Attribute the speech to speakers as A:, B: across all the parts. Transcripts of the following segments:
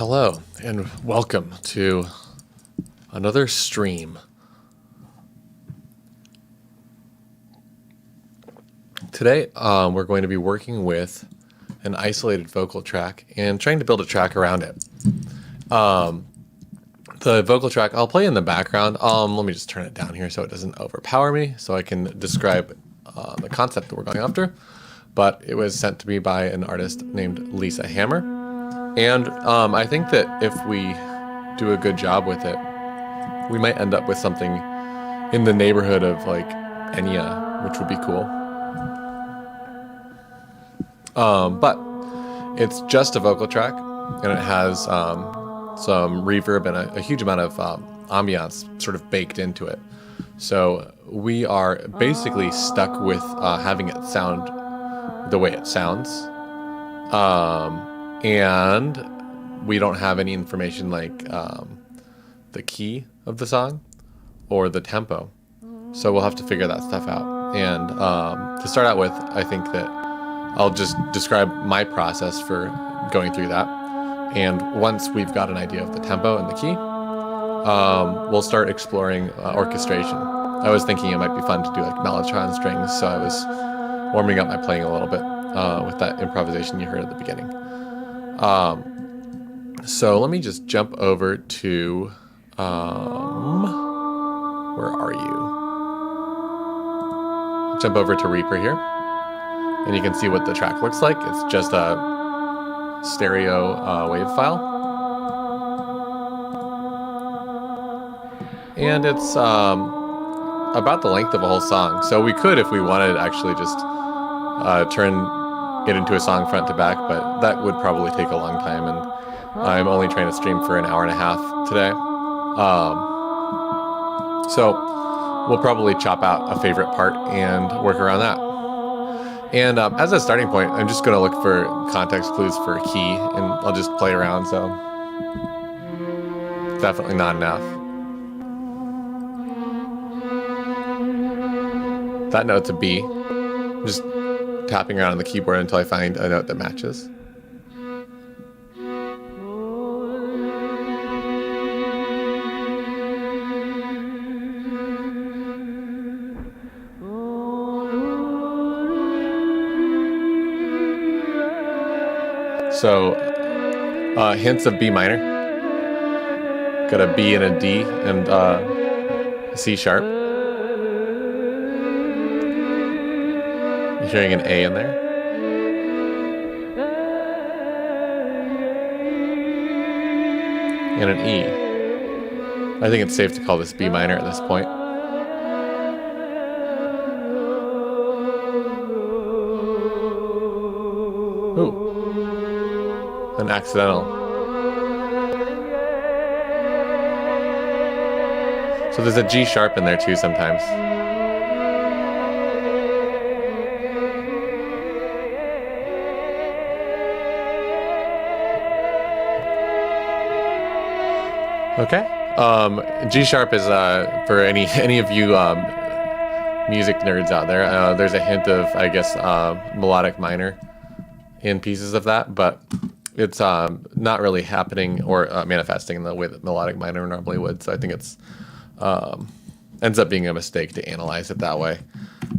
A: Hello and welcome to another stream. Today we're going to be working with an isolated vocal track and trying to build a track around it. The vocal track I'll play in the background. Let me just turn it down here so it doesn't overpower me, so I can describe the concept that we're going after. But it was sent to me by an artist named Lisa Hammer. And I think that if we do a good job with it, we might end up with something in the neighborhood of like Enya, which would be cool. But it's just a vocal track, and it has some reverb and a huge amount of ambiance sort of baked into it. So we are basically stuck with having it sound the way it sounds. And we don't have any information like the key of the song or the tempo. So we'll have to figure that stuff out. And to start out with, I think that I'll just describe my process for going through that. And once we've got an idea of the tempo and the key, we'll start exploring orchestration. I was thinking it might be fun to do like mellotron strings, so I was warming up my playing a little bit with that improvisation you heard at the beginning. So let me just jump over to, where are you? Jump over to Reaper here, and you can see what the track looks like. It's just a stereo wave file. And it's about the length of a whole song. So we could, if we wanted, actually just turn it into a song front to back, but that would probably take a long time, and I'm only trying to stream for an hour and a half today. So we'll probably chop out a favorite part and work around that. And as a starting point, I'm just going to look for context clues for a key, and I'll just play around, so definitely not enough. That note's a B. I'm just tapping around on the keyboard until I find a note that matches. So, hints of B minor. Got a B and a D and a C sharp. You're hearing an A in there. And an E. I think it's safe to call this B minor at this point. Ooh. An accidental. So there's a G sharp in there too sometimes. Okay. G sharp is for any of you music nerds out there. There's a hint of, I guess, melodic minor in pieces of that, but it's not really happening or manifesting in the way that melodic minor normally would. So I think it's ends up being a mistake to analyze it that way.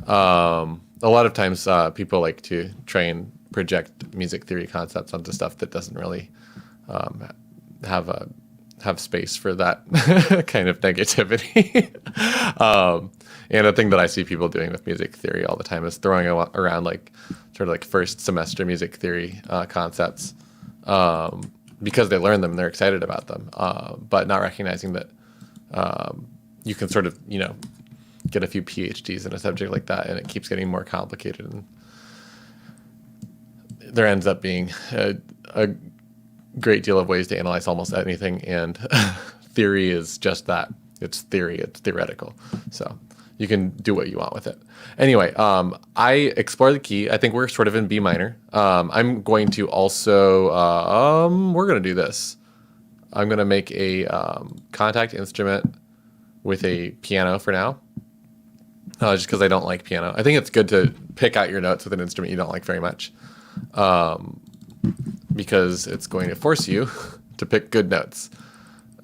A: A lot of times people like to try and project music theory concepts onto stuff that doesn't really have space for that kind of negativity. And a thing that I see people doing with music theory all the time is throwing around like sort of like first semester music theory concepts because they learn them and they're excited about them, but not recognizing that you can sort of, get a few PhDs in a subject like that and it keeps getting more complicated. And there ends up being a great deal of ways to analyze almost anything, and theory is just that. It's theory, it's theoretical. So you can do what you want with it. Anyway, I explore the key. I think we're sort of in B minor. I'm going to also, we're going to do this. I'm going to make a contact instrument with a piano for now, just because I don't like piano. I think it's good to pick out your notes with an instrument you don't like very much. Because it's going to force you to pick good notes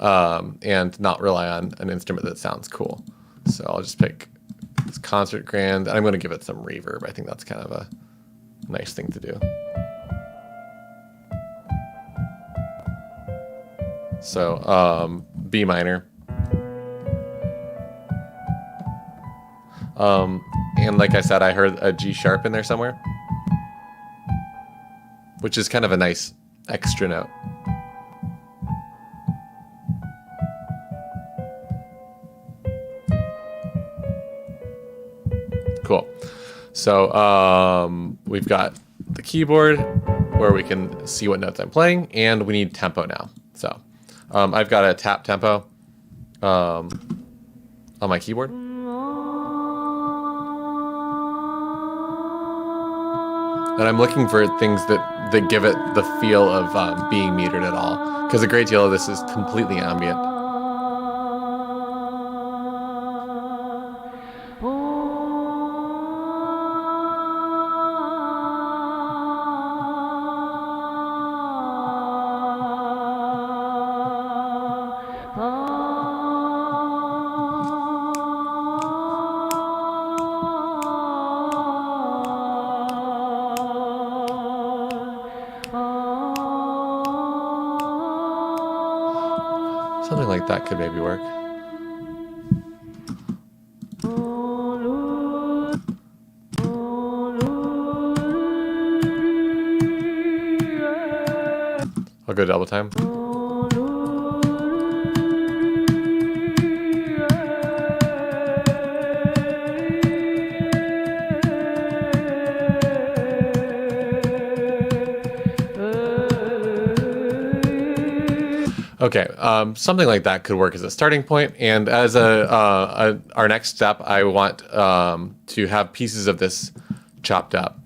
A: and not rely on an instrument that sounds cool. So I'll just pick this concert grand. I'm going to give it some reverb. I think that's kind of a nice thing to do. So B minor. And like I said, I heard a G sharp in there somewhere, which is kind of a nice extra note. Cool. So we've got the keyboard where we can see what notes I'm playing, and we need tempo now. So I've got a tap tempo on my keyboard. And I'm looking for things that give it the feel of being metered at all, because a great deal of this is completely ambient. Something like that could maybe work. I'll go double time. Okay, something like that could work as a starting point. And as our next step, I want to have pieces of this chopped up.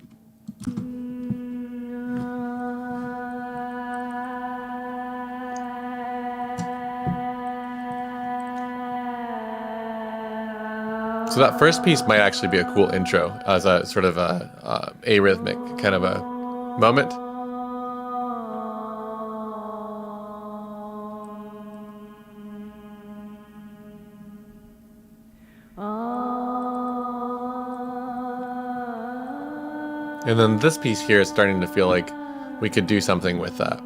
A: So that first piece might actually be a cool intro as a sort of a arrhythmic kind of a moment. And then this piece here is starting to feel like we could do something with that.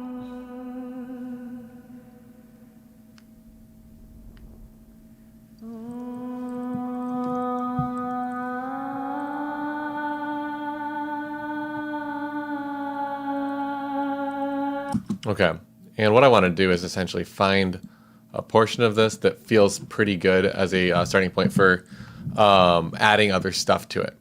A: Okay, and what I want to do is essentially find a portion of this that feels pretty good as a starting point for adding other stuff to it.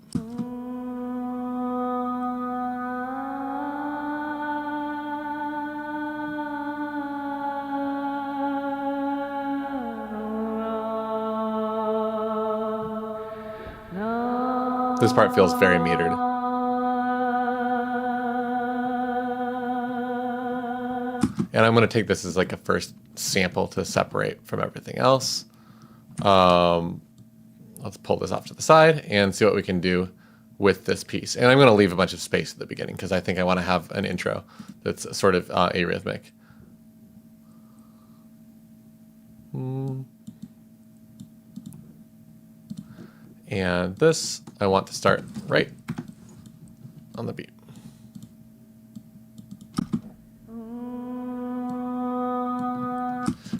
A: This part feels very metered. And I'm going to take this as like a first sample to separate from everything else. Let's pull this off to the side and see what we can do with this piece. And I'm going to leave a bunch of space at the beginning because I think I want to have an intro that's sort of arrhythmic. And this, I want to start right on the beat.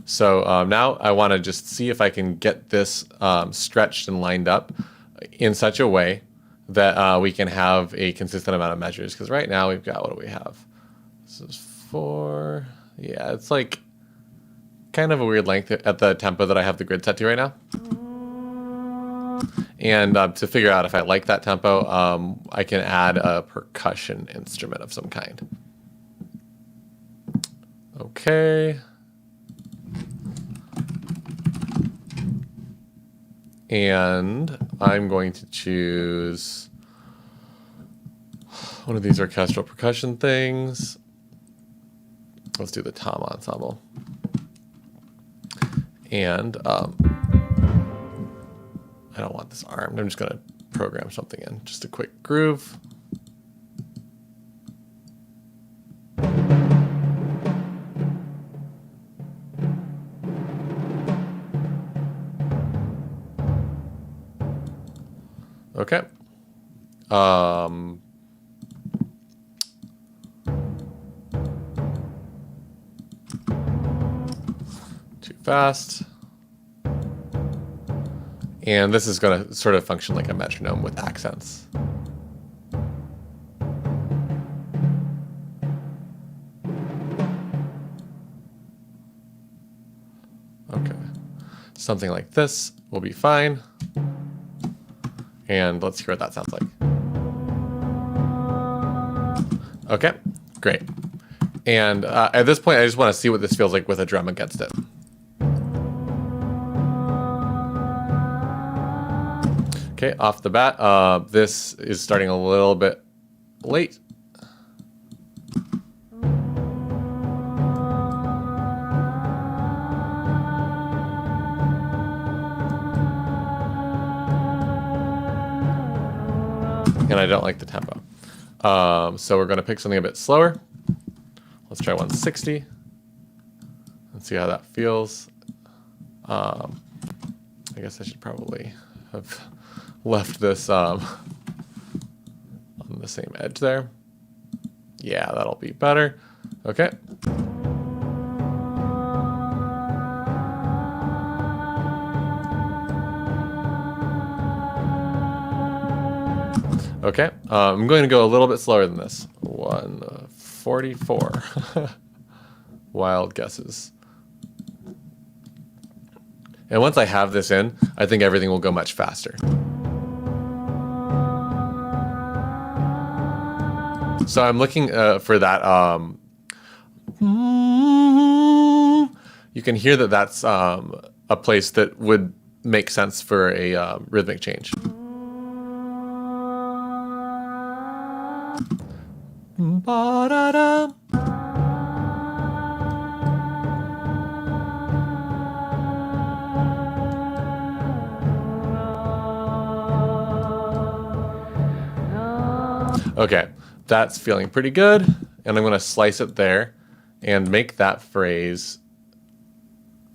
A: So now I want to just see if I can get this stretched and lined up in such a way that we can have a consistent amount of measures. Because right now we've got, what do we have? This is 4. Yeah, it's like kind of a weird length at the tempo that I have the grid set to right now. And to figure out if I like that tempo, I can add a percussion instrument of some kind. Okay. And I'm going to choose one of these orchestral percussion things. Let's do the tom ensemble. And I don't want this armed. I'm just going to program something in. Just a quick groove. Okay. Too fast. And this is going to sort of function like a metronome with accents. Okay. Something like this will be fine. And let's hear what that sounds like. Okay, great. And at this point, I just want to see what this feels like with a drum against it. Okay, off the bat, this is starting a little bit late. And I don't like the tempo. So we're going to pick something a bit slower. Let's try 160 and see how that feels. I guess I should probably have left this on the same edge there. Yeah, that'll be better. Okay. Okay, I'm going to go a little bit slower than this. 144. Wild guesses. And once I have this in, I think everything will go much faster. So I'm looking for that. You can hear that that's a place that would make sense for a rhythmic change. Ba-da-da. Okay, that's feeling pretty good. And I'm going to slice it there and make that phrase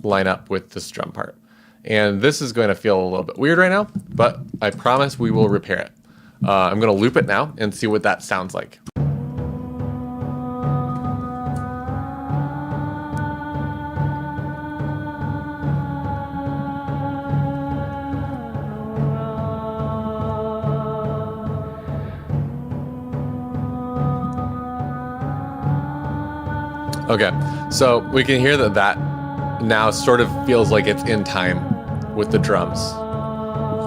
A: line up with this drum part. And this is going to feel a little bit weird right now, but I promise we will repair it. I'm going to loop it now and see what that sounds like. Okay, so we can hear that that now sort of feels like it's in time with the drums.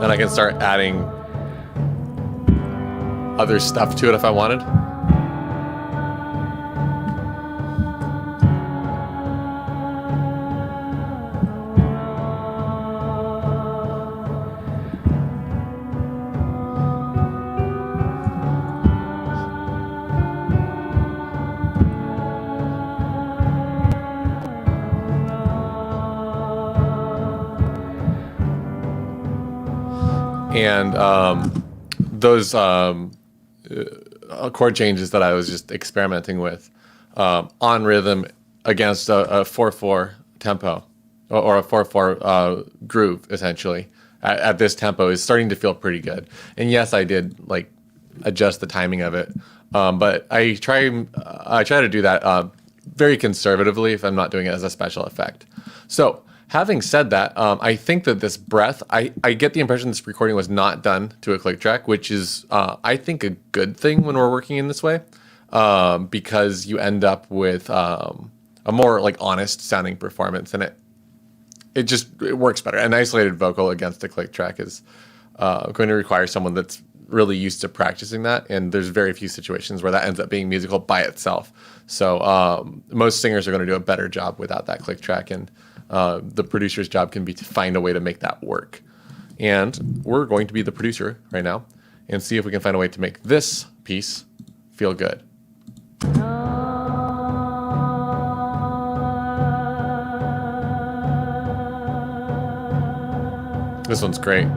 A: And I can start adding other stuff to it if I wanted. And those chord changes that I was just experimenting with on rhythm against a 4/4 tempo or a 4/4 groove, essentially, at this tempo is starting to feel pretty good. And yes, I did like adjust the timing of it, but I try to do that very conservatively if I'm not doing it as a special effect. So having said that, I think that this breath, I get the impression this recording was not done to a click track, which is, I think, a good thing when we're working in this way, because you end up with a more like honest sounding performance, and it works better. An isolated vocal against a click track is going to require someone that's really used to practicing that, and there's very few situations where that ends up being musical by itself. So most singers are going to do a better job without that click track, and the producer's job can be to find a way to make that work. And we're going to be the producer right now and see if we can find a way to make this piece feel good. This one's great.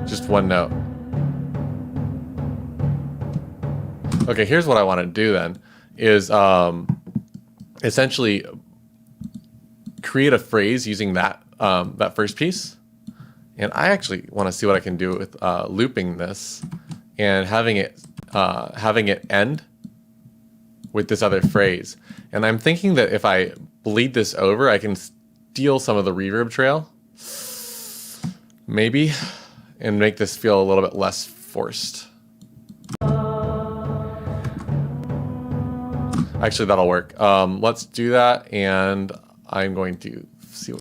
A: Just one note. Okay, here's what I want to do then is essentially create a phrase using that that first piece. And I actually want to see what I can do with looping this and having it end with this other phrase. And I'm thinking that if I bleed this over, I can steal some of the reverb trail, maybe, and make this feel a little bit less forced. Actually, that'll work. Let's do that, and I'm going to see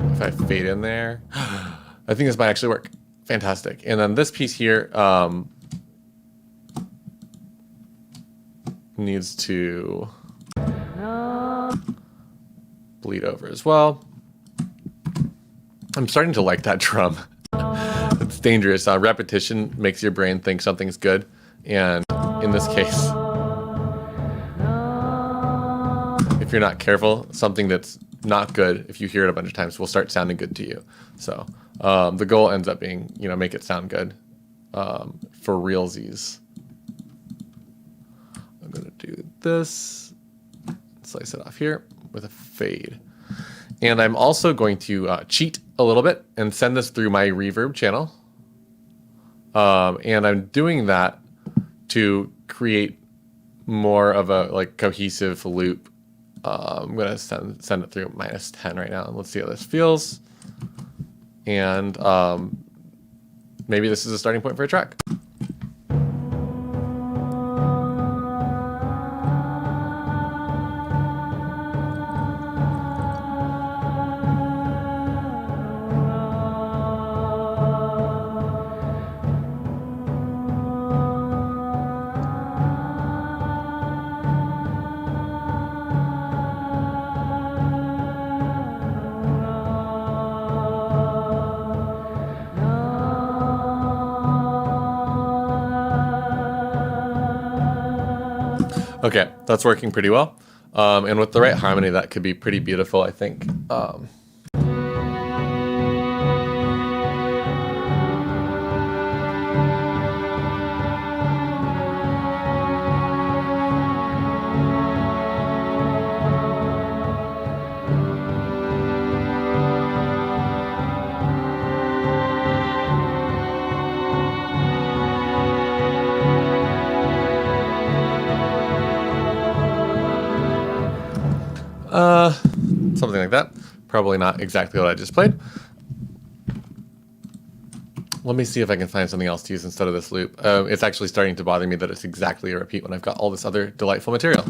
A: if I fade in there. I think this might actually work. Fantastic. And then this piece here needs to bleed over as well. I'm starting to like that drum. It's dangerous. Repetition makes your brain think something's good. And in this case, if you're not careful, something that's not good, if you hear it a bunch of times, will start sounding good to you. So the goal ends up being, make it sound good for realsies. I'm going to do this, slice it off here with a fade. And I'm also going to cheat a little bit and send this through my reverb channel. And I'm doing that to create more of a cohesive loop. I'm going to send it through -10 right now, and let's see how this feels. And maybe this is a starting point for a track. Okay, that's working pretty well. And with the right harmony, that could be pretty beautiful, I think. Something like that. Probably not exactly what I just played. Let me see if I can find something else to use instead of this loop. It's actually starting to bother me that it's exactly a repeat when I've got all this other delightful material.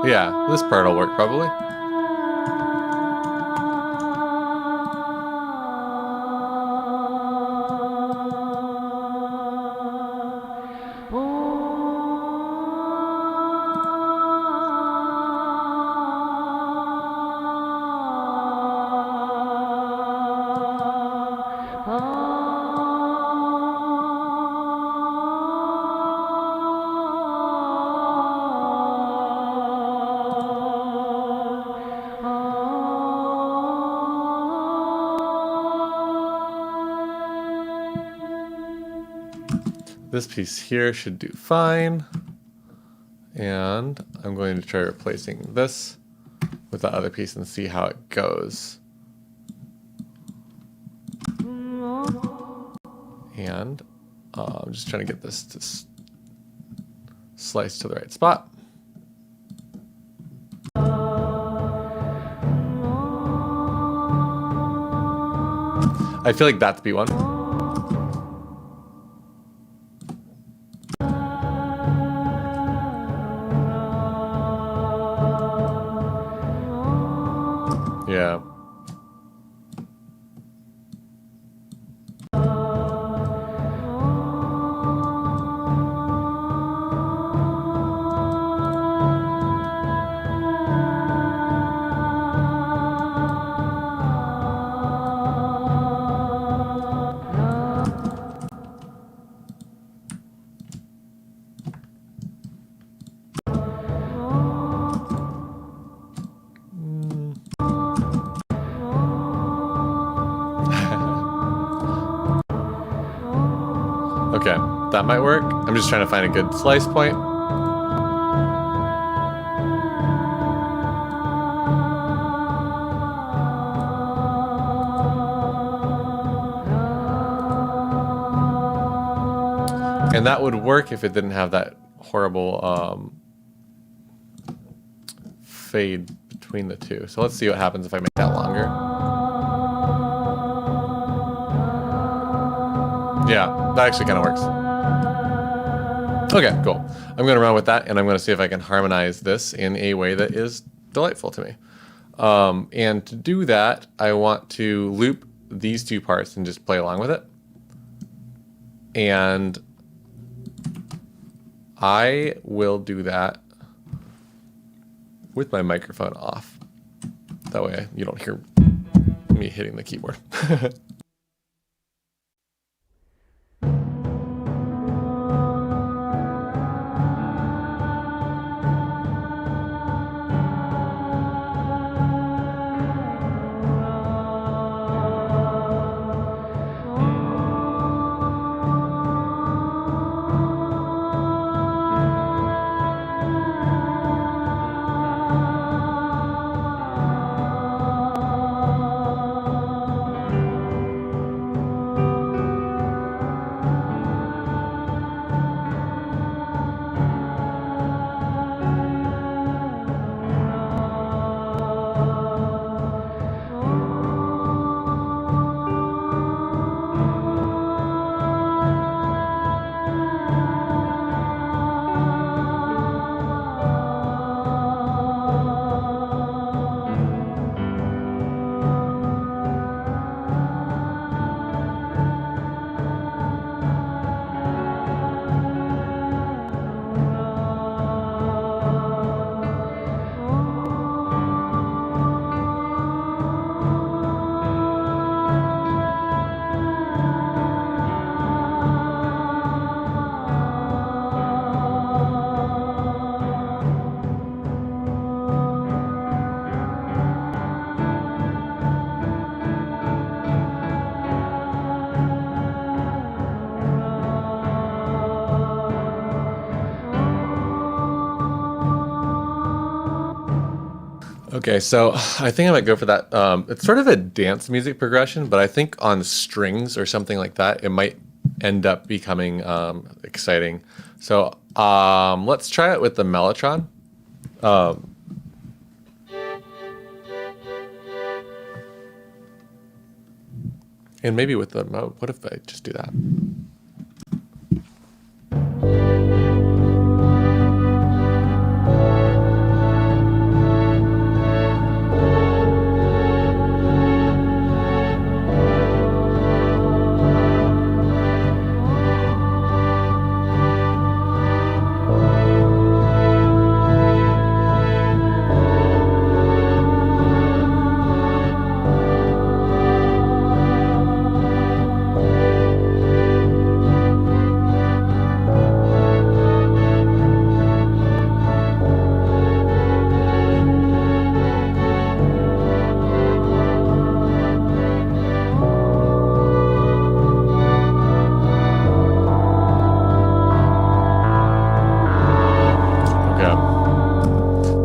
A: Yeah, this part will work probably. This piece here should do fine. And I'm going to try replacing this with the other piece and see how it goes. And I'm just trying to get this to slice to the right spot. I feel like that's B1. Yeah. Okay, that might work. I'm just trying to find a good slice point. And that would work if it didn't have that horrible fade between the two. So let's see what happens if I make that longer. Yeah, that actually kind of works. Okay, cool. I'm going to run with that, and I'm going to see if I can harmonize this in a way that is delightful to me. And to do that, I want to loop these two parts and just play along with it. And I will do that with my microphone off. That way you don't hear me hitting the keyboard. Okay, so I think I might go for that. It's sort of a dance music progression, but I think on strings or something like that, it might end up becoming exciting. So let's try it with the mellotron. And maybe with the mode. What if I just do that?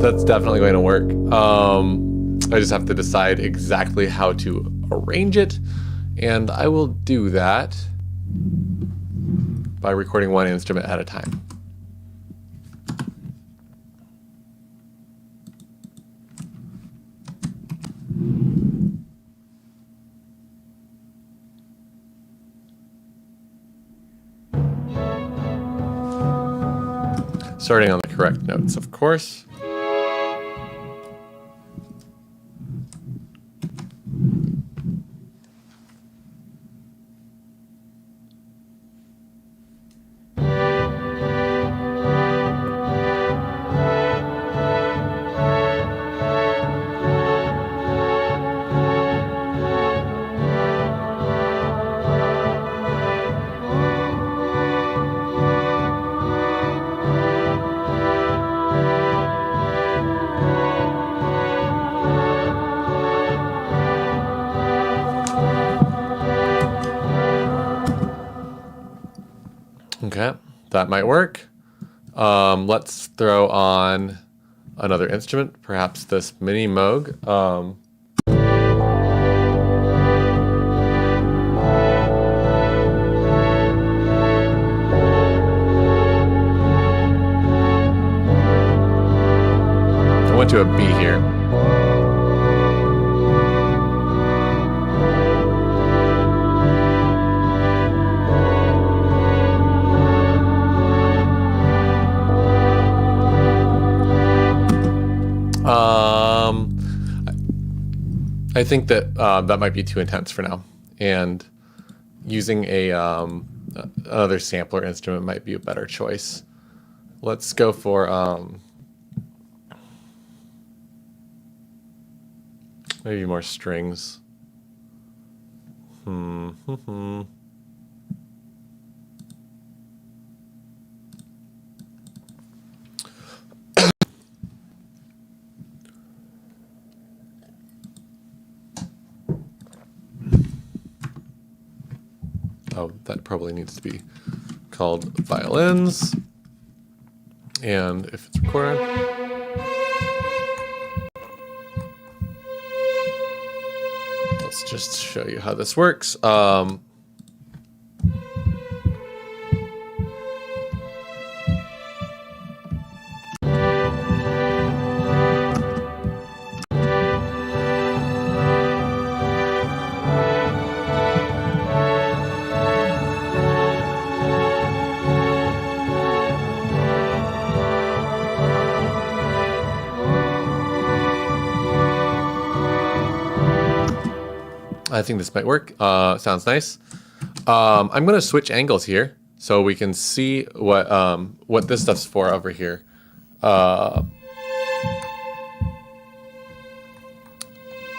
A: That's definitely going to work. I just have to decide exactly how to arrange it, and I will do that by recording one instrument at a time. Starting on the correct notes, of course. Okay, that might work. Let's throw on another instrument, perhaps this mini Moog. to a B here. I think that that might be too intense for now, and using a another sampler instrument might be a better choice. Let's go for maybe more strings. Oh, that probably needs to be called violins. And if it's recorded, let's just show you how this works. I think this might work. Sounds nice. I'm going to switch angles here so we can see what this stuff's for over here.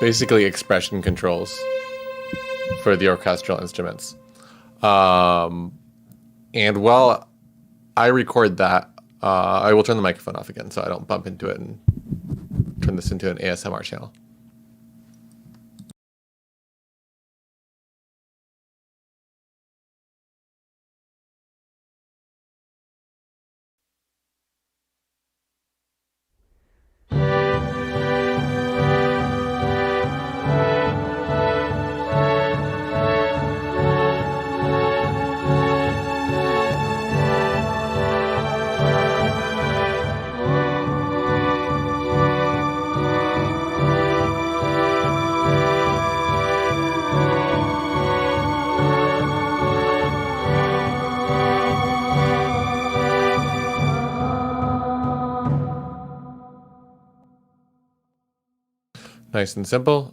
A: Basically expression controls for the orchestral instruments. And while I record that, I will turn the microphone off again so I don't bump into it and turn this into an ASMR channel. Nice and simple.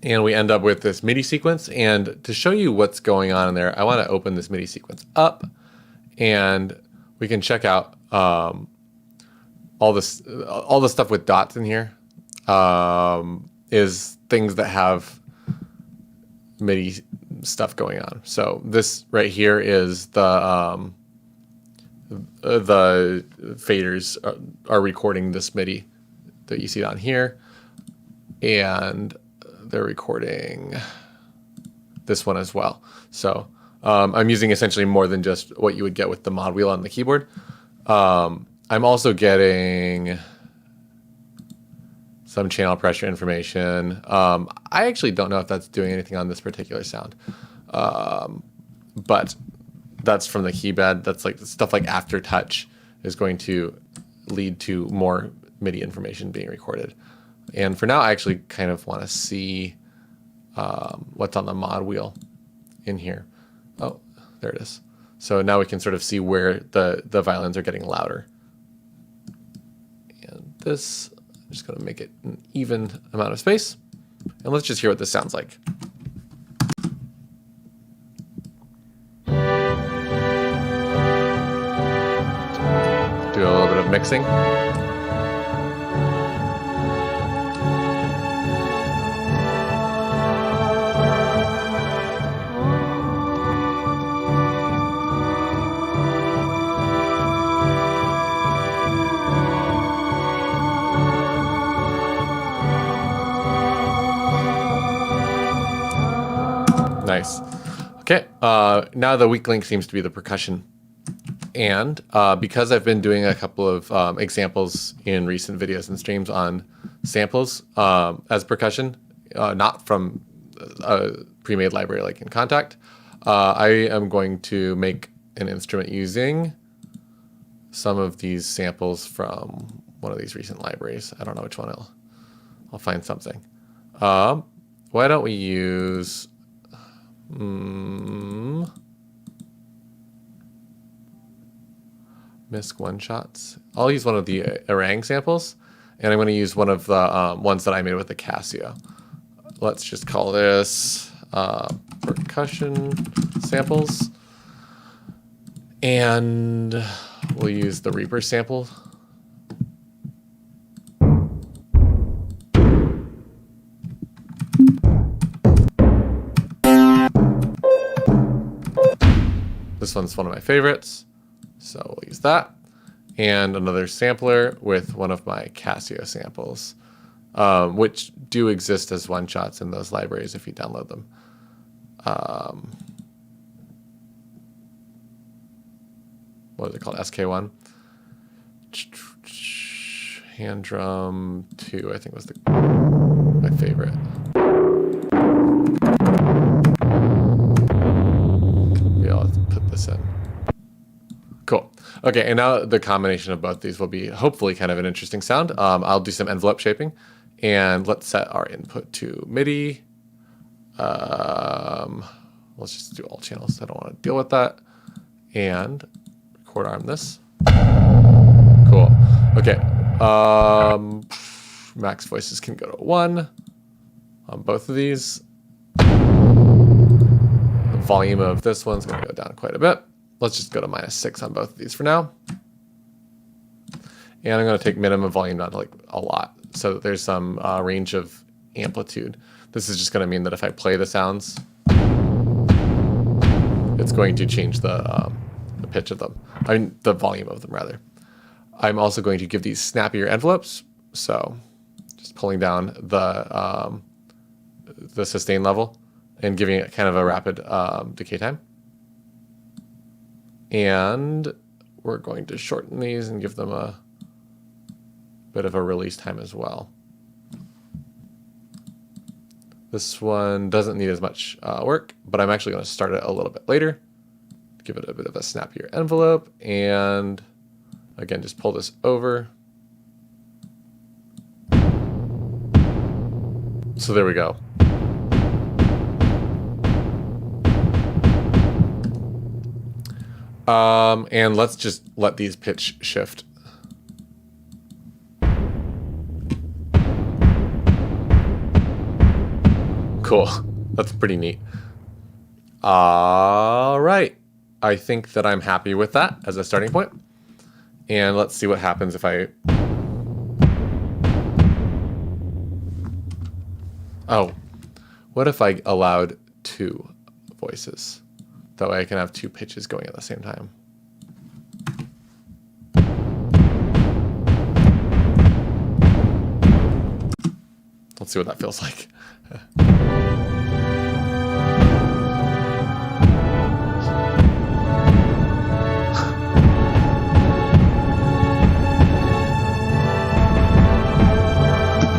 A: And we end up with this MIDI sequence. And to show you what's going on in there, I want to open this MIDI sequence up, and we can check out all the stuff with dots in here is things that have MIDI stuff going on. So this right here is the faders are recording this MIDI that you see down here, and they're recording this one as well. So I'm using essentially more than just what you would get with the mod wheel on the keyboard. I'm also getting some channel pressure information. I actually don't know if that's doing anything on this particular sound, but that's from the keybed. That's like stuff like aftertouch is going to lead to more MIDI information being recorded. And for now, I actually kind of want to see what's on the mod wheel in here. Oh, there it is. So now we can sort of see where the violins are getting louder. And this, I'm just going to make it an even amount of space. And let's just hear what this sounds like. Do a little bit of mixing. Nice. Okay, now the weak link seems to be the percussion. And because I've been doing a couple of examples in recent videos and streams on samples as percussion, not from a pre-made library like in Contact, I am going to make an instrument using some of these samples from one of these recent libraries. I don't know which one. I'll find something. Why don't we use MISC one-shots? I'll use one of the Orang samples, and I'm going to use one of the ones that I made with the Casio. Let's just call this percussion samples. And we'll use the Reaper sample. This one's one of my favorites, so we'll use that. And another sampler with one of my Casio samples, which do exist as one-shots in those libraries if you download them. What is it called? SK1? Hand drum 2, I think was my favorite. Yeah, let's put this in. Cool. Okay, and now the combination of both these will be hopefully kind of an interesting sound. I'll do some envelope shaping, and let's set our input to MIDI. Let's just do all channels. I don't want to deal with that. And record arm this. Cool. Okay. Max voices can go to 1 on both of these. The volume of this one's going to go down quite a bit. Let's just go to -6 on both of these for now. And I'm going to take minimum volume down to like a lot, so that there's some range of amplitude. This is just going to mean that if I play the sounds, it's going to change the pitch of them. I mean, the volume of them, rather. I'm also going to give these snappier envelopes, so just pulling down the sustain level and giving it kind of a rapid decay time. And we're going to shorten these and give them a bit of a release time as well. This one doesn't need as much work, but I'm actually going to start it a little bit later. Give it a bit of a snappier envelope, and again, just pull this over. So there we go. And let's just let these pitch shift. Cool. That's pretty neat. All right. I think that I'm happy with that as a starting point. And let's see what happens if I... Oh, what if I allowed 2 voices? That way I can have 2 pitches going at the same time. Let's see what that feels like.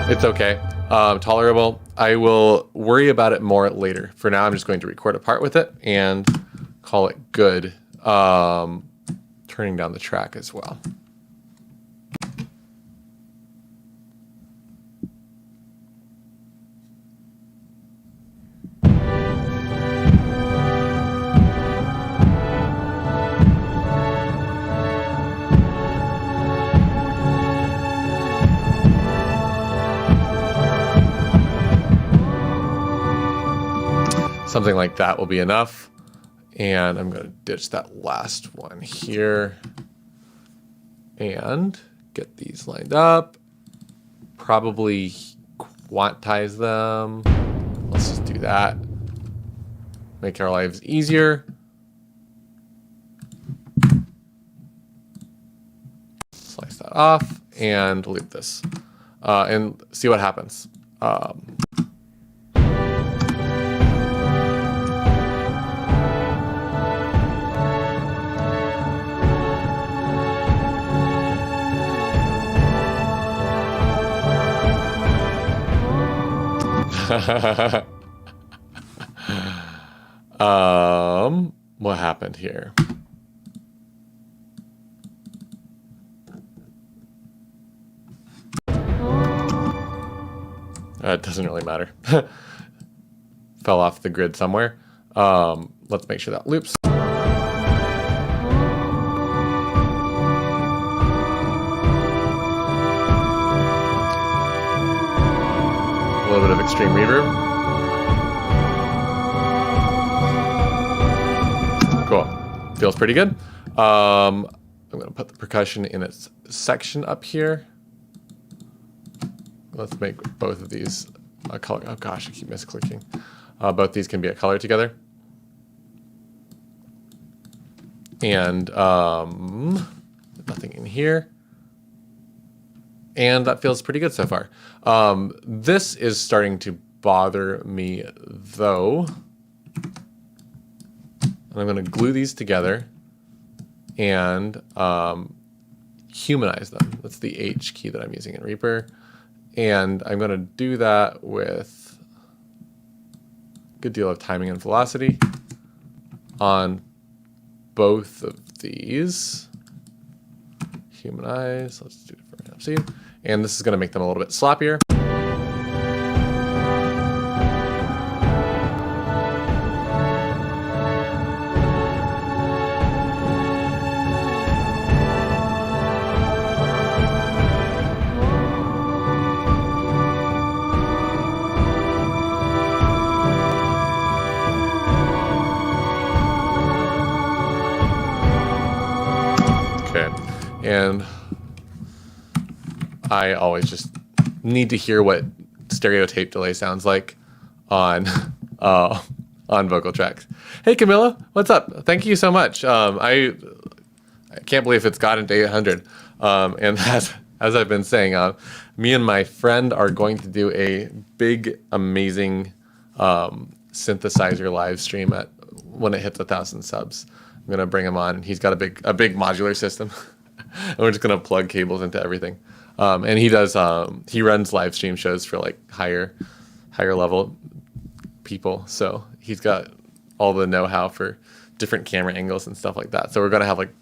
A: It's okay. Tolerable. I will worry about it more later. For now, I'm just going to record a part with it and call it good. Turning down the track as well. Something like that will be enough. And I'm going to ditch that last one here and get these lined up. Probably quantize them. Let's just do that. Make our lives easier. Slice that off and delete this and see what happens. What happened here? It doesn't really matter. Fell off the grid somewhere. Let's make sure that loops. A little bit of extreme reverb. Cool. Feels pretty good. I'm going to put the percussion in its section up here. Let's make both of these a color. Oh gosh, I keep misclicking. Both these can be a color together. And nothing in here. And that feels pretty good so far. This is starting to bother me though. And I'm going to glue these together and humanize them. That's the H key that I'm using in Reaper. And I'm going to do that with a good deal of timing and velocity on both of these. Humanize. Let's do it for MC. And this is going to make them a little bit sloppier. And I always just need to hear what stereo tape delay sounds like on vocal tracks. Hey Camilla, what's up? Thank you so much. I can't believe it's gotten to 800. And as I've been saying, me and my friend are going to do a big, amazing synthesizer live stream when it hits 1,000 subs. I'm gonna bring him on, and he's got a big modular system. And we're just gonna plug cables into everything. And he does he runs live stream shows for like higher level people. So he's got all the know-how for different camera angles and stuff like that. So we're gonna have like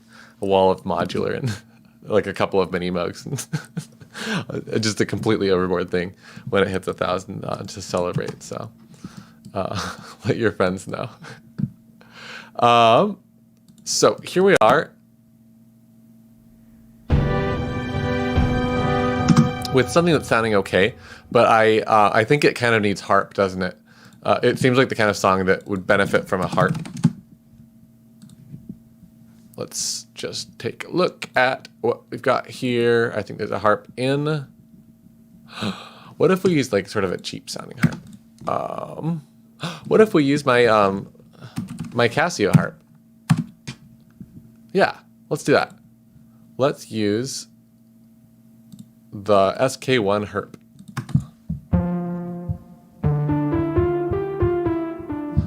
A: a wall of modular and like a couple of mini mugs. Just a completely overboard thing when it hits 1,000 to celebrate. So let your friends know. So here we are with something that's sounding okay, but I think it kind of needs harp, doesn't it? It seems like the kind of song that would benefit from a harp. Let's just take a look at what we've got here. I think there's a harp in. What if we use like sort of a cheap sounding harp? What if we use my my Casio harp? Yeah, let's do that. Let's use the SK1 harp.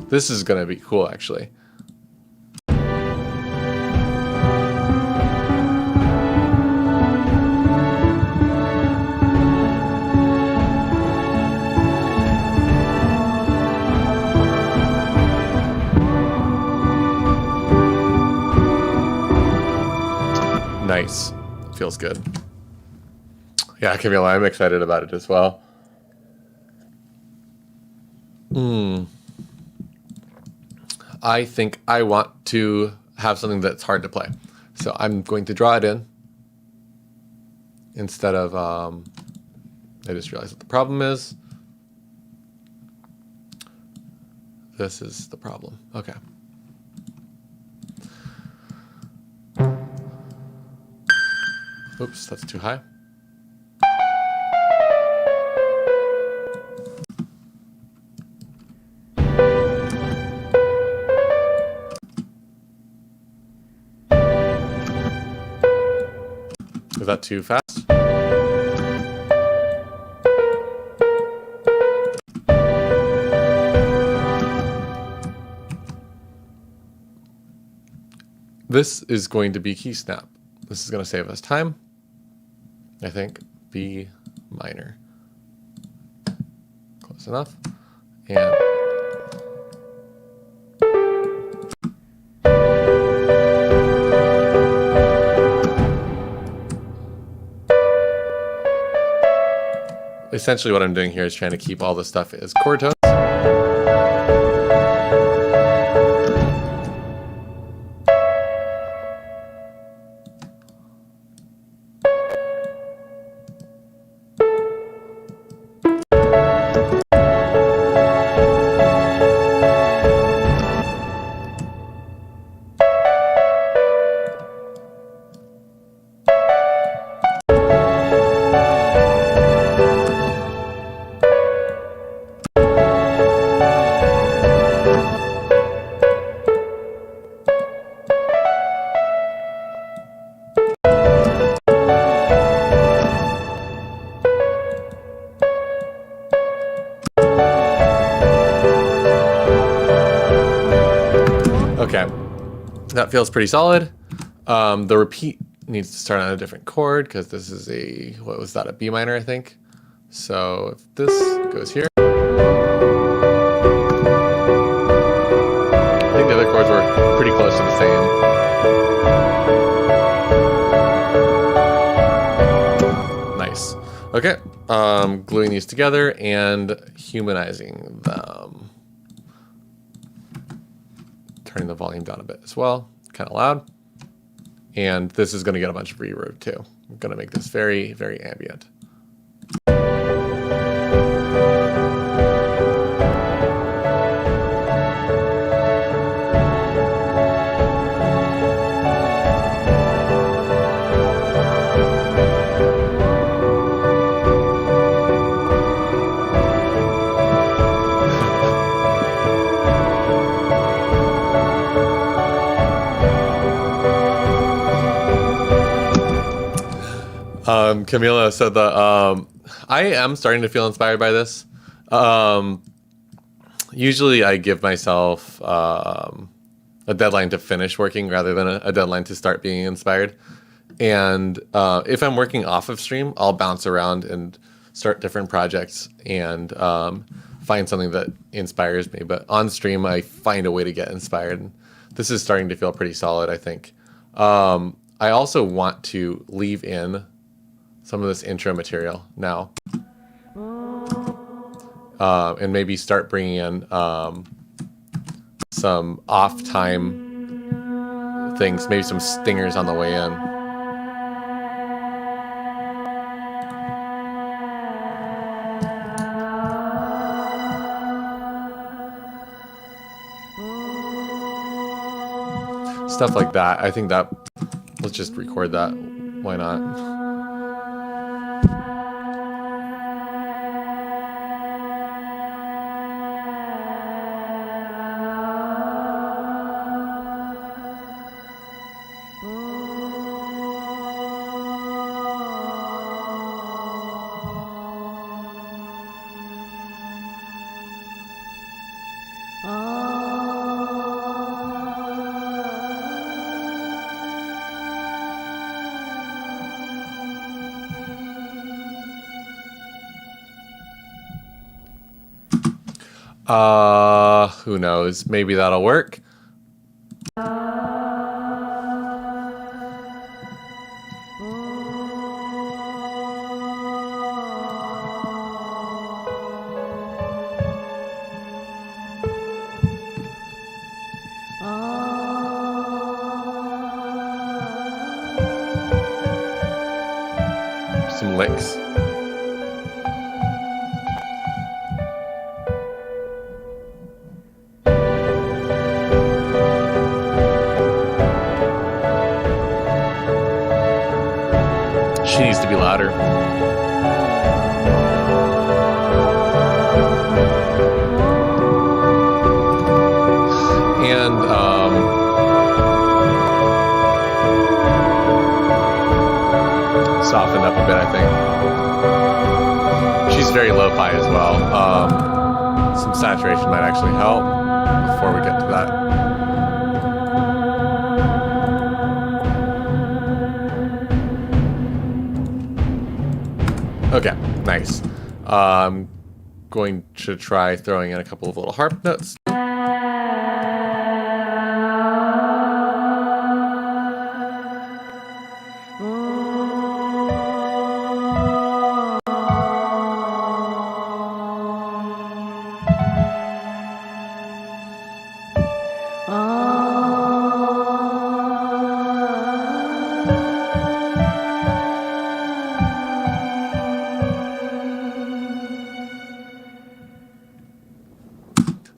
A: This is gonna be cool, actually. Nice. Feels good. Yeah, Camila, I'm excited about it as well. I think I want to have something that's hard to play. So I'm going to draw it in instead of, I just realized what the problem is. This is the problem. Okay. Oops, that's too high. Is that too fast? This is going to be key snap. This is going to save us time. I think B minor. Close enough. And essentially what I'm doing here is trying to keep all the stuff as chord tones. Okay, that feels pretty solid. The repeat needs to start on a different chord because this is a, what was that, a B minor, I think. So if this goes here, I think the other chords were pretty close to the same. Nice. Okay, gluing these together and humanizing them. Turning the volume down a bit as well, kind of loud. And this is going to get a bunch of reverb too. I'm going to make this very, very ambient. Camila said that I am starting to feel inspired by this. Usually I give myself a deadline to finish working rather than a deadline to start being inspired. And if I'm working off of stream, I'll bounce around and start different projects and find something that inspires me. But on stream, I find a way to get inspired. And this is starting to feel pretty solid, I think. I also want to leave in some of this intro material now. And maybe start bringing in some off time things, maybe some stingers on the way in. Stuff like that. I think that, let's just record that. Why not? Who knows? Maybe that'll work. Some licks. She needs to be louder. And softened up a bit, I think. She's very lo-fi as well. Some saturation might actually help before we get to that. Okay, nice. I'm going to try throwing in a couple of little harp notes.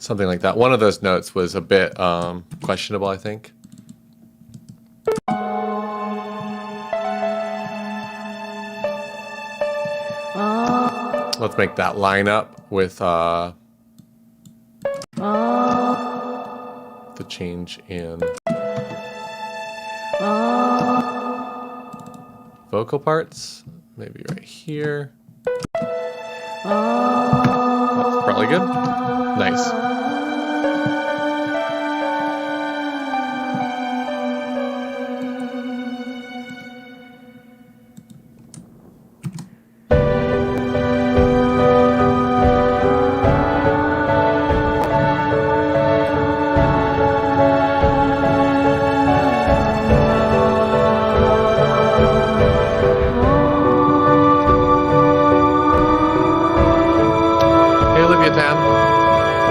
A: Something like that. One of those notes was a bit questionable, I think. Let's make that line up with the change in vocal parts. Maybe right here. That's probably good. Nice.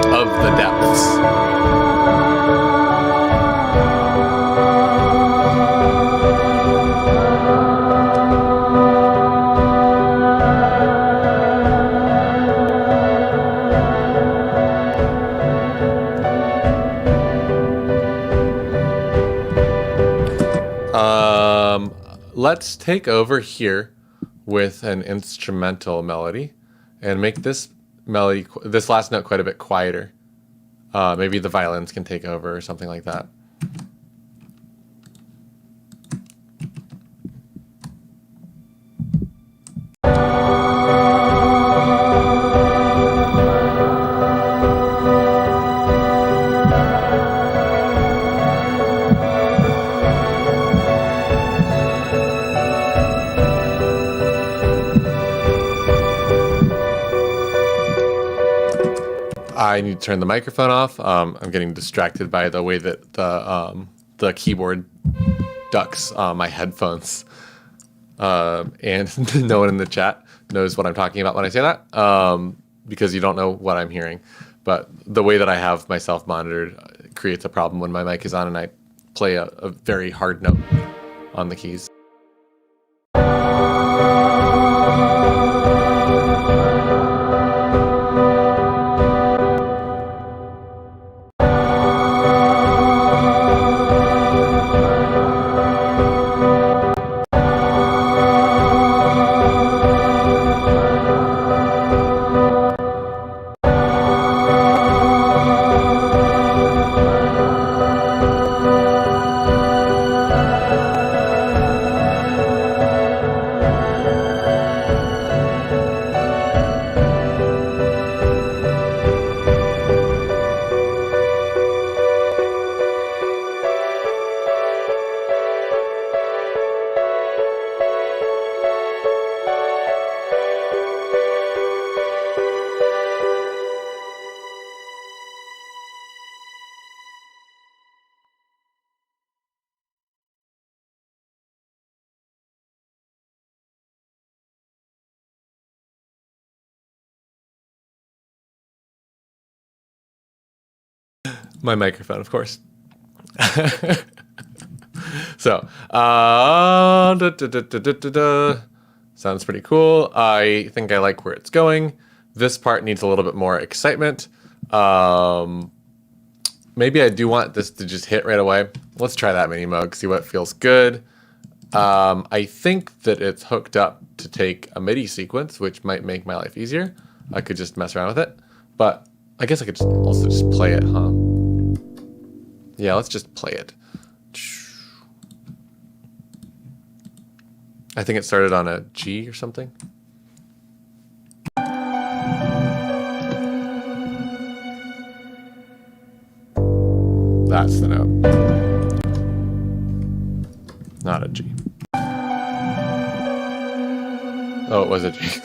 A: Of the depths. Let's take over here with an instrumental melody and make this melody, this last note, quite a bit quieter. Maybe the violins can take over or something like that. I need to turn the microphone off. I'm getting distracted by the way that the keyboard ducks my headphones. And no one in the chat knows what I'm talking about when I say that, because you don't know what I'm hearing. But the way that I have myself monitored creates a problem when my mic is on and I play a very hard note on the keys. My microphone, of course. So, sounds pretty cool. I think I like where it's going. This part needs a little bit more excitement. Maybe I do want this to just hit right away. Let's try that mini mode, see what feels good. I think that it's hooked up to take a MIDI sequence, which might make my life easier. I could just mess around with it, but I guess I could also just play it, huh? Yeah, let's just play it. I think it started on a G or something. That's the note. Not a G. Oh, it was a G.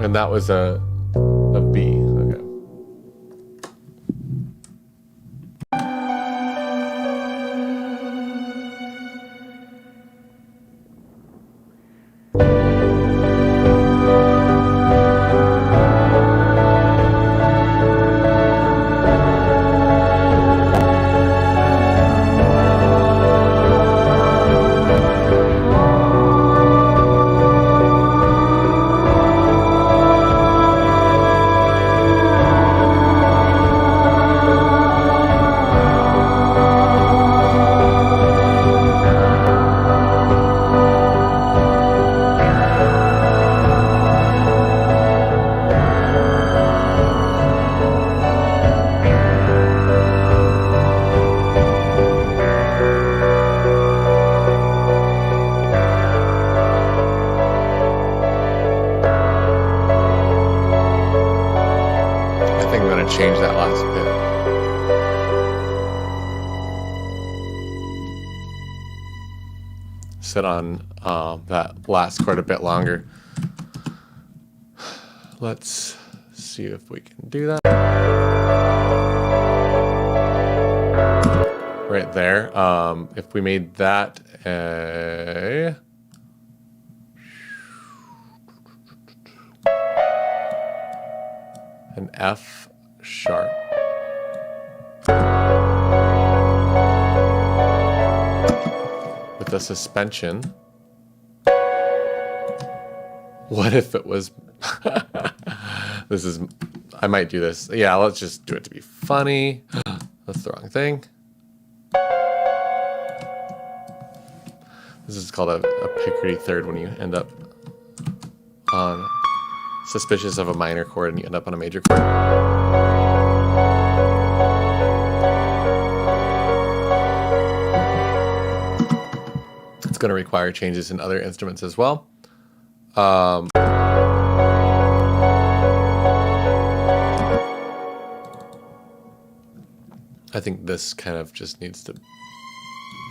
A: And that was a B. Okay. last bit. Sit on that last chord a bit longer. Let's see if we can do that. Right there. If we made that a an F sharp. With the suspension. What if it was I might do this. Yeah, let's just do it to be funny. That's the wrong thing. This is called a picardy third when you end up on suspicious of a minor chord and you end up on a major chord. It's going to require changes in other instruments as well. I think this kind of just needs to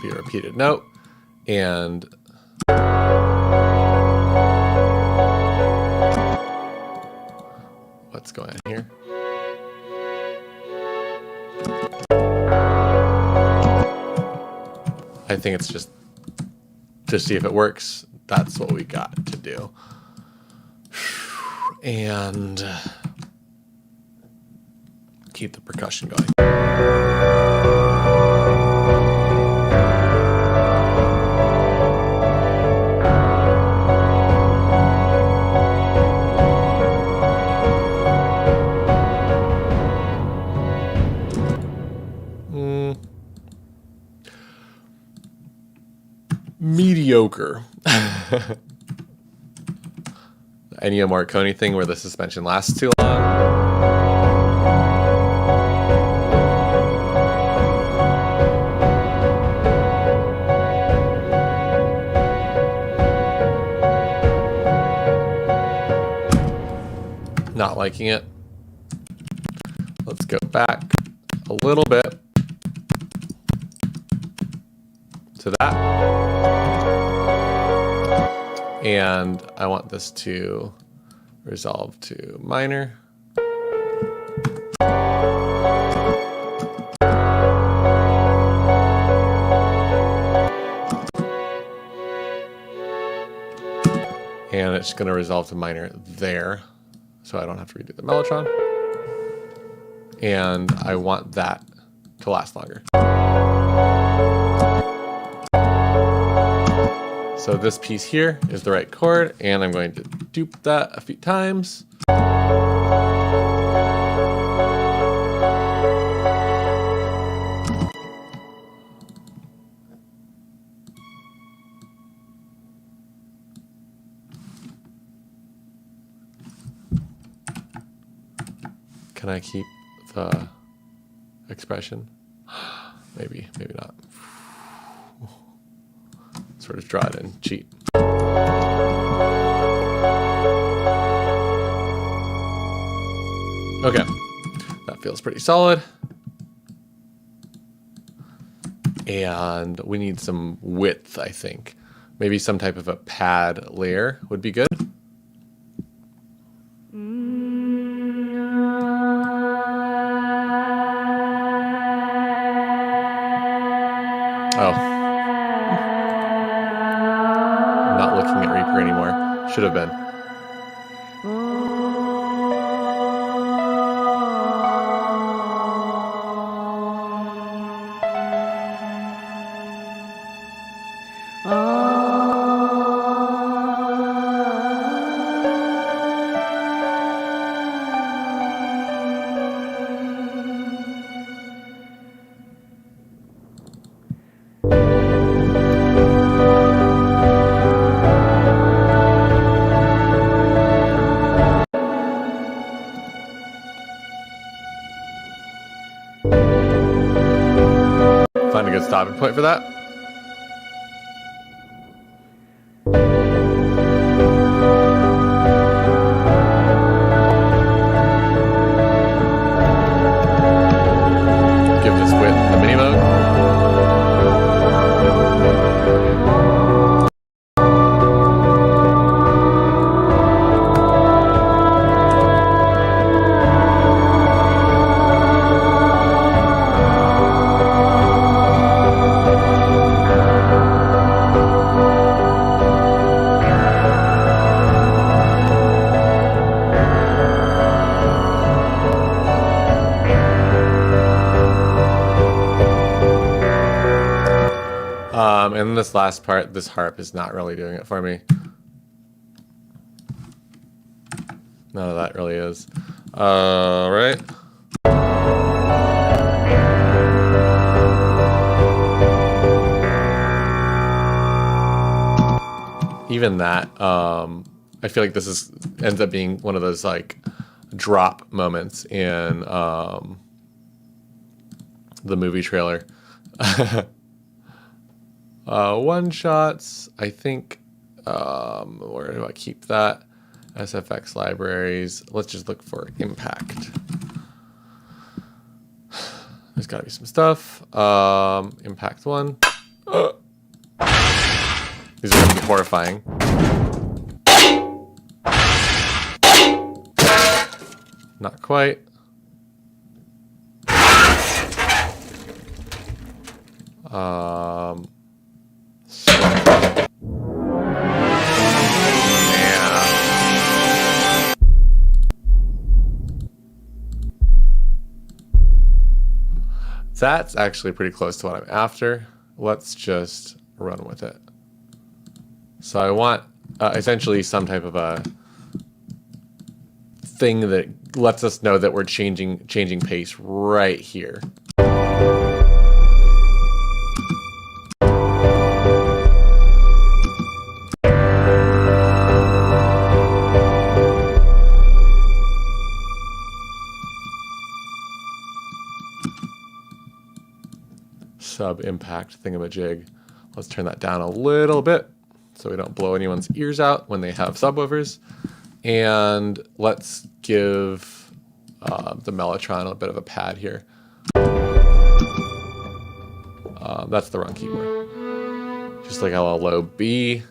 A: be a repeated note. And what's going on here? I think it's just to see if it works. That's what we got to do. And keep the percussion going. Mediocre. Ennio Morricone thing where the suspension lasts too long. Not liking it. Let's go back a little bit to that. And I want this to resolve to minor. And it's going to resolve to minor there, so I don't have to redo the mellotron. And I want that to last longer. So this piece here is the right chord, and I'm going to dupe that a few times. Can I keep the expression? Maybe, maybe not. Sort of draw it and cheat. Okay, that feels pretty solid. And we need some width, I think. Maybe some type of a pad layer would be good. Oh. Not looking at Reaper anymore. Should have been. Find a good stopping point for that. this last part, this harp is not really doing it for me. None of that really is. Right. Even that, I feel like this ends up being one of those like drop moments in the movie trailer. One shots, I think. Where do I keep that? SFX libraries. Let's just look for impact. There's got to be some stuff. Impact 1. These are going to be horrifying. Not quite. That's actually pretty close to what I'm after. Let's just run with it. So I want essentially some type of a thing that lets us know that we're changing pace right here. Sub impact thingamajig. Let's turn that down a little bit so we don't blow anyone's ears out when they have subwoofers. And let's give the Mellotron a bit of a pad here. That's the wrong keyboard. Just like how a low B.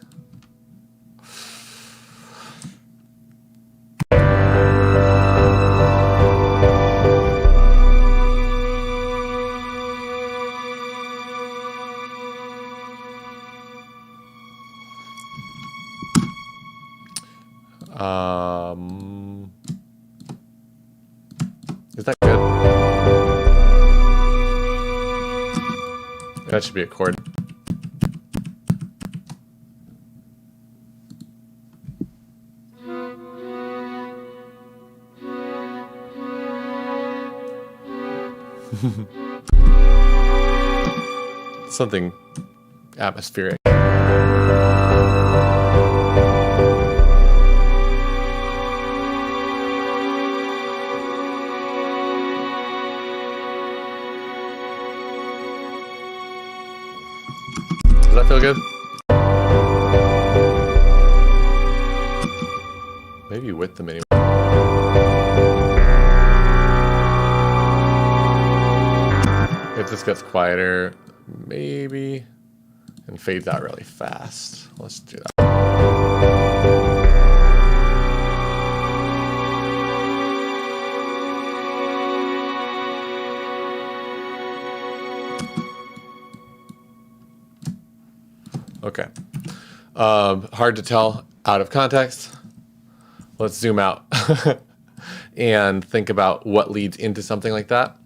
A: Is that good? That should be a chord. Something atmospheric. Does that feel good? Maybe with the mini. If this gets quieter, maybe, and fades out really fast. Let's do that. Okay. Hard to tell out of context. Let's zoom out and think about what leads into something like that.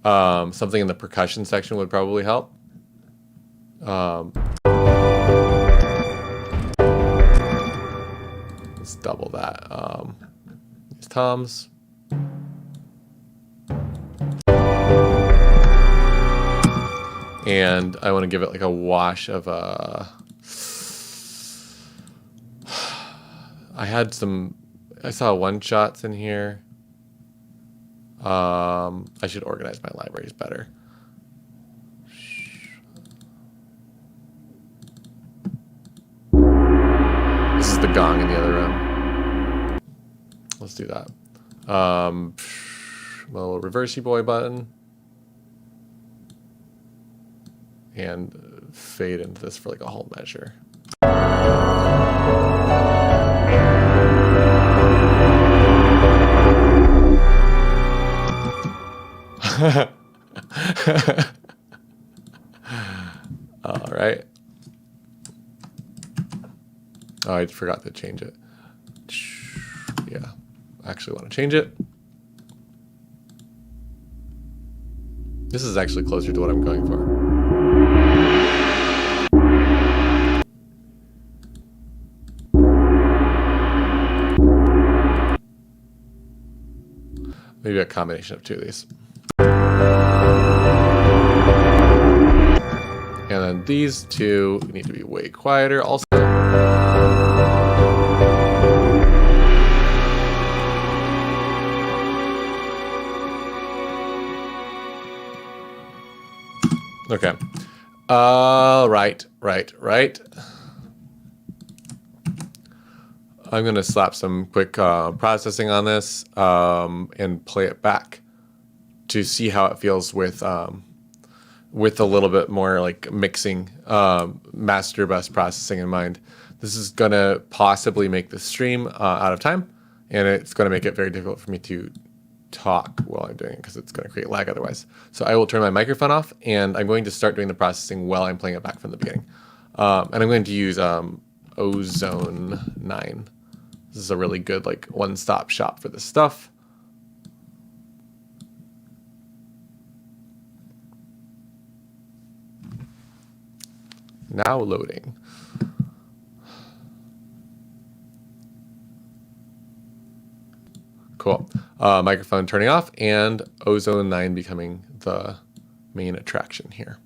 A: Something in the percussion section would probably help. Let's double that. These toms. And I want to give it like a wash of I saw one shots in here. I should organize my libraries better. This is the gong in the other room. Let's do that. Little reversey boy button. And fade into this for like a whole measure. All right. Oh, I forgot to change it. Yeah, I actually want to change it. This is actually closer to what I'm going for. maybe a combination of two of these. And then these two need to be way quieter also. Okay. Right. I'm going to slap some quick processing on this and play it back to see how it feels with a little bit more like mixing master bus processing in mind. This is going to possibly make the stream out of time, and it's going to make it very difficult for me to talk while I'm doing it because it's going to create lag otherwise. So I will turn my microphone off, and I'm going to start doing the processing while I'm playing it back from the beginning. And I'm going to use Ozone 9. This is a really good like one-stop shop for this stuff. Now loading. Cool. Microphone turning off and Ozone 9 becoming the main attraction here.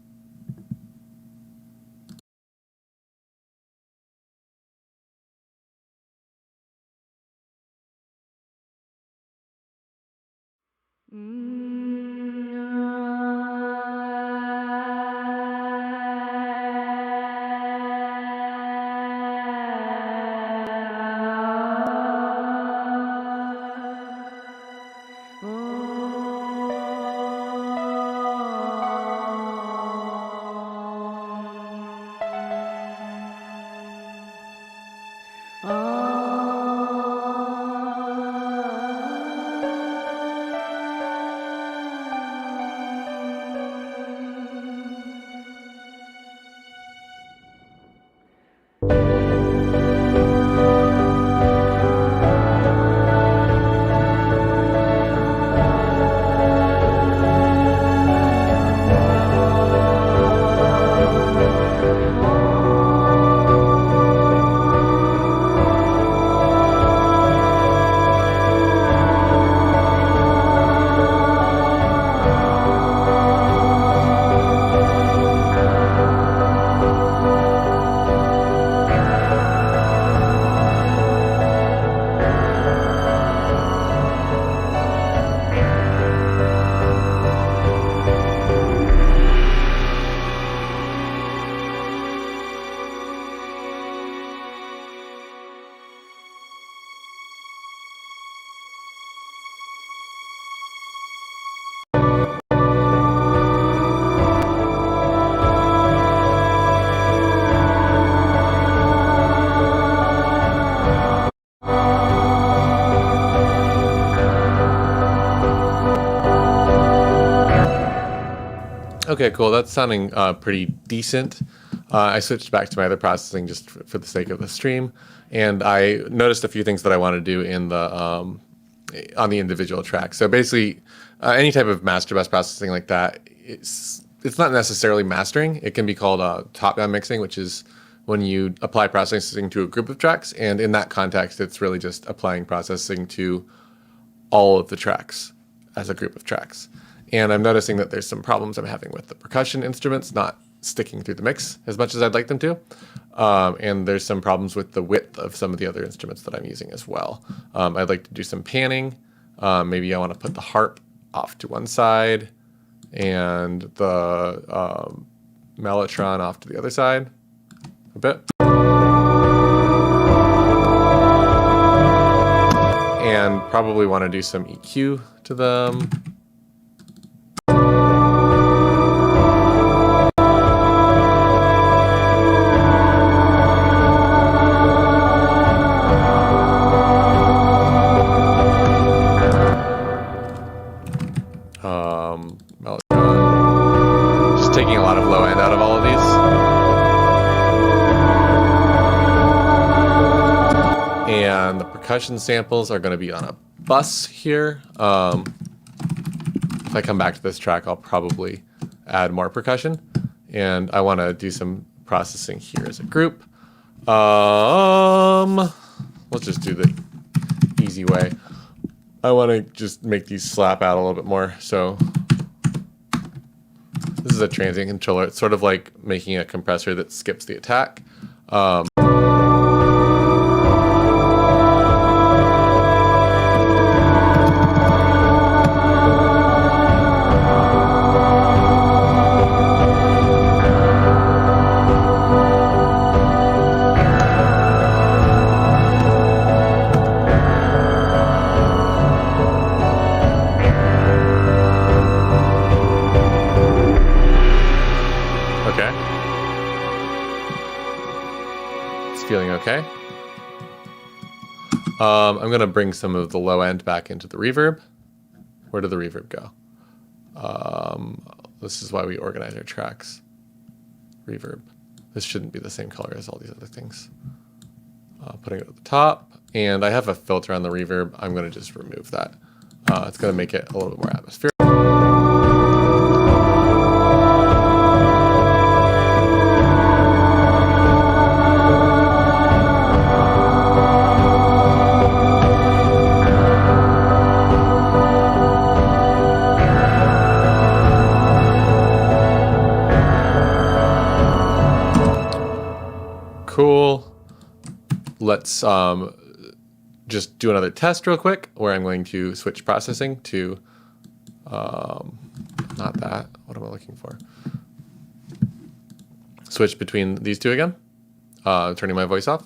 A: Okay, cool. That's sounding pretty decent. I switched back to my other processing just for the sake of the stream, and I noticed a few things that I want to do in the on the individual tracks. So basically, any type of master bus processing like that, it's not necessarily mastering. It can be called top-down mixing, which is when you apply processing to a group of tracks, and in that context, it's really just applying processing to all of the tracks as a group of tracks. And I'm noticing that there's some problems I'm having with the percussion instruments not sticking through the mix as much as I'd like them to. And there's some problems with the width of some of the other instruments that I'm using as well. I'd like to do some panning. Maybe I want to put the harp off to one side and the mellotron off to the other side a bit. And probably want to do some EQ to them. Mellotron. Just taking a lot of low end out of all of these. And the percussion samples are going to be on a bus here. If I come back to this track, I'll probably add more percussion. And I want to do some processing here as a group. Let's just do the easy way. I want to just make these slap out a little bit more. So this is a transient controller. It's sort of like making a compressor that skips the attack. Feeling okay. I'm gonna bring some of the low end back into the reverb. Where did the reverb go? This is why we organize our tracks. Reverb. This shouldn't be the same color as all these other things. Putting it at the top, and I have a filter on the reverb. I'm gonna just remove that. It's gonna make it a little bit more atmospheric. Cool. Let's just do another test real quick where I'm going to switch processing to, not that, what am I looking for? Switch between these two again, turning my voice off.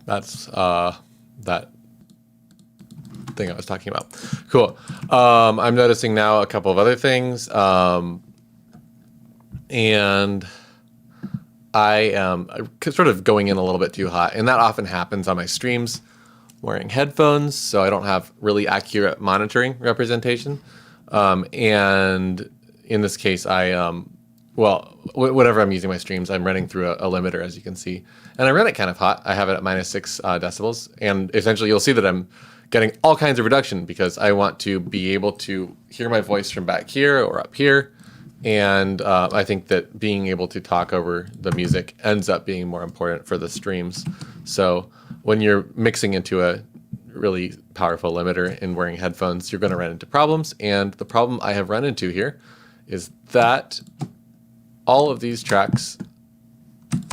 A: That's that thing I was talking about. Cool. I'm noticing now a couple of other things. And I am sort of going in a little bit too hot. And that often happens on my streams wearing headphones, so I don't have really accurate monitoring representation. And in this case, whatever I'm using my streams, I'm running through a limiter, as you can see. And I run it kind of hot. I have it at -6 decibels. And essentially, you'll see that I'm getting all kinds of reduction because I want to be able to hear my voice from back here or up here. And I think that being able to talk over the music ends up being more important for the streams. So when you're mixing into a really powerful limiter and wearing headphones, you're going to run into problems. And the problem I have run into here is that all of these tracks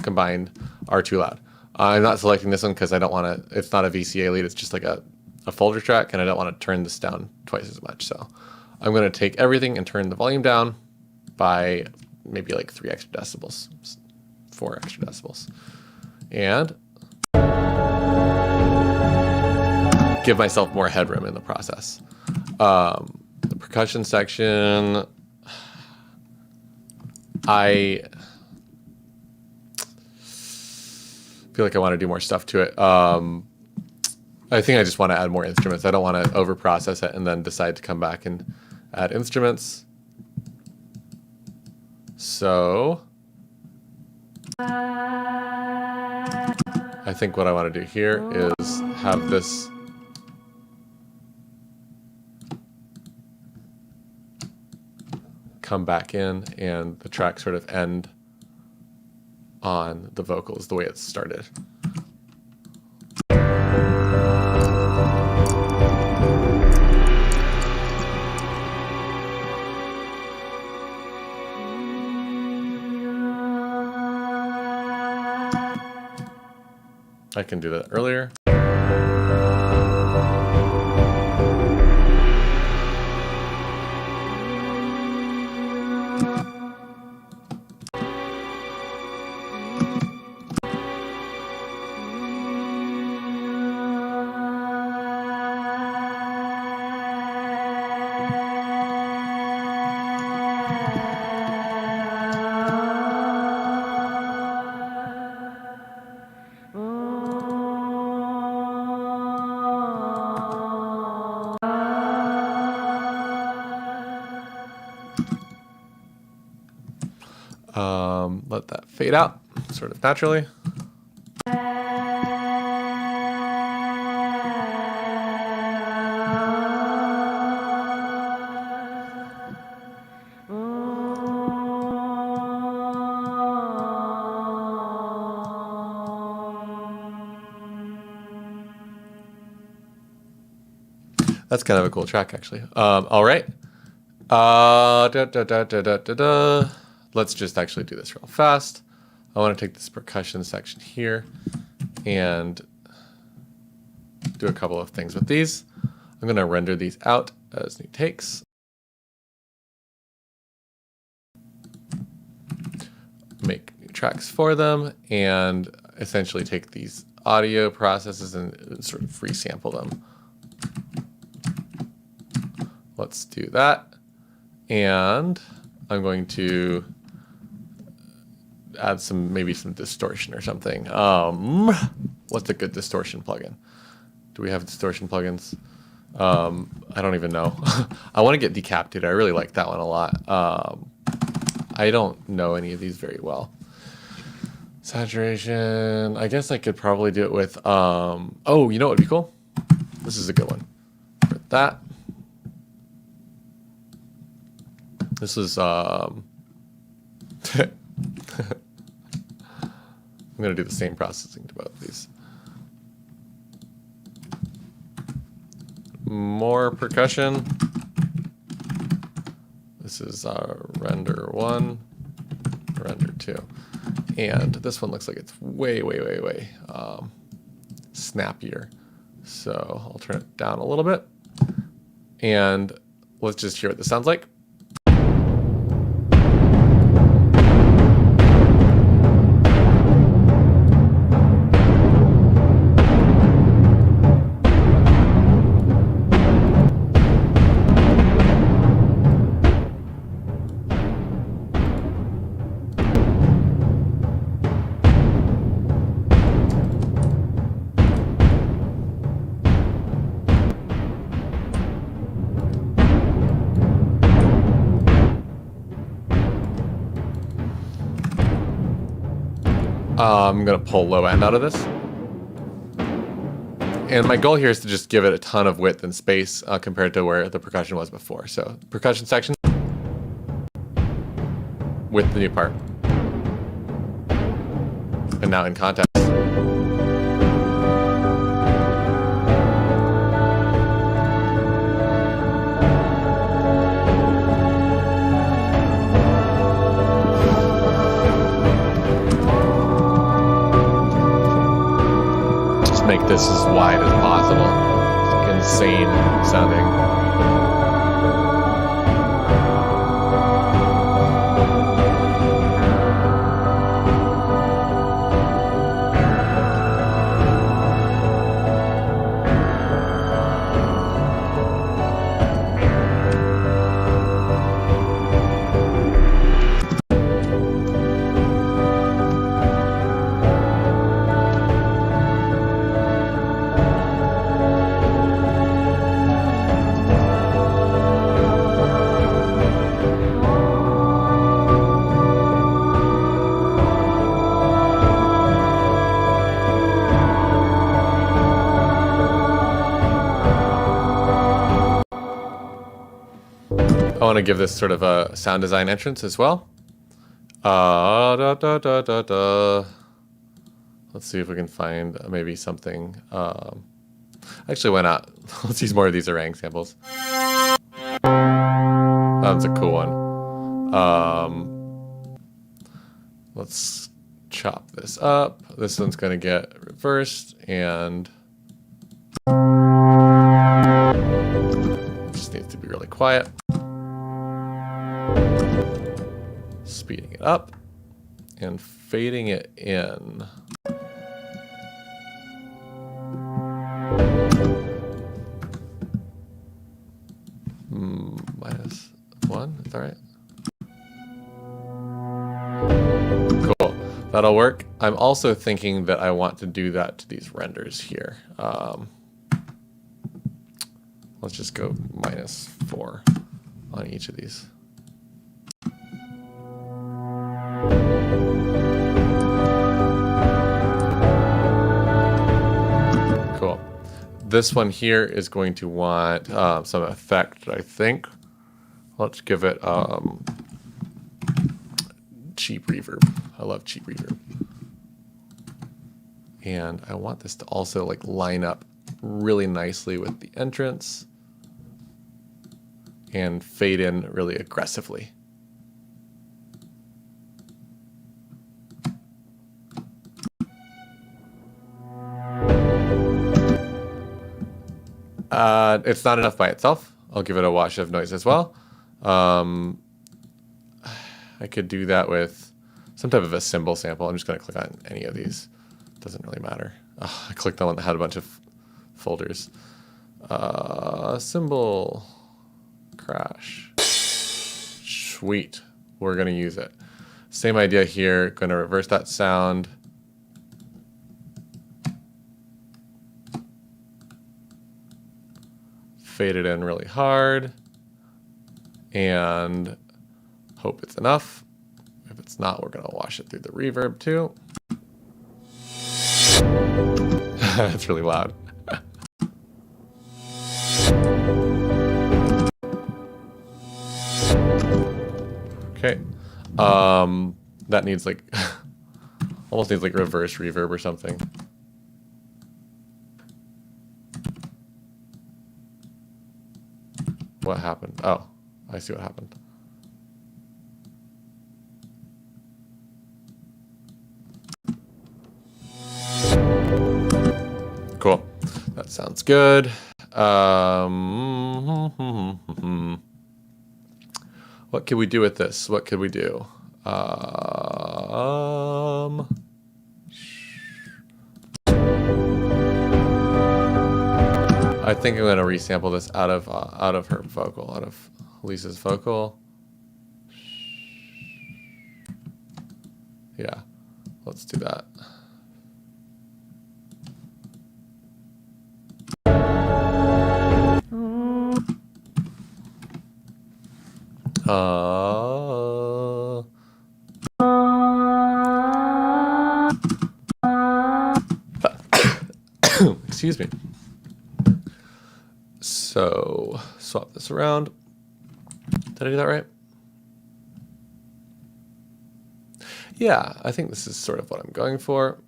A: combined are too loud. I'm not selecting this one because I don't want to, it's not a VCA lead, it's just like a folder track, and I don't want to turn this down twice as much. So I'm going to take everything and turn the volume down by maybe like 3 extra decibels, 4 extra decibels. And give myself more headroom in the process. The percussion section, I feel like I want to do more stuff to it. I think I just want to add more instruments. I don't want to over process it and then decide to come back and add instruments. So I think what I want to do here is have this come back in and the track sort of end on the vocals the way it started. I can do that earlier. Let that fade out sort of naturally. That's kind of a cool track, actually. All right. Let's just actually do this real fast. I want to take this percussion section here and do a couple of things with these. I'm going to render these out as new takes. Make new tracks for them and essentially take these audio processes and sort of resample them. Let's do that. And I'm going to add maybe some distortion or something. What's a good distortion plugin? Do we have distortion plugins? I don't even know. I want to get Decapitated. I really like that one a lot. I don't know any of these very well. Saturation. I guess I could probably do it with, oh, you know what would be cool? This is a good one. For that. This is, I'm going to do the same processing to both of these. More percussion. This is render 1, render 2. And this one looks like it's way snappier. So I'll turn it down a little bit. And let's just hear what this sounds like. I'm going to pull low end out of this. And my goal here is to just give it a ton of width and space compared to where the percussion was before. So percussion section with the new part. And now in context. Make this as wide as possible. It's insane sounding. want to give this sort of a sound design entrance as well. Da, da, da, da, da. Let's see if we can find maybe something. Actually, why not? Let's use more of these orang samples. That one's a cool one. Let's chop this up. This one's going to get reversed and just needs to be really quiet. Speeding it up and fading it in. -1, is that right? Cool, that'll work. I'm also thinking that I want to do that to these renders here. Let's just go -4 on each of these. Cool. This one here is going to want some effect, I think. Let's give it cheap reverb. I love cheap reverb. And I want this to also like line up really nicely with the entrance and fade in really aggressively. It's not enough by itself. I'll give it a wash of noise as well. I could do that with some type of a cymbal sample. I'm just going to click on any of these. Doesn't really matter. I clicked on one that had a bunch of folders. Cymbal crash. Sweet. We're going to use it. Same idea here. Going to reverse that sound. Fade it in really hard. And hope it's enough. If it's not, we're going to wash it through the reverb too. It's really loud. Okay. That needs like almost needs like reverse reverb or something. What happened? Oh, I see what happened. Cool. That sounds good. What could we do with this? What could we do? I think I'm going to resample this out of her vocal, out of Lisa's vocal. Yeah, let's do that. Excuse me. So swap this around. Did I do that right? Yeah, I think this is sort of what I'm going for.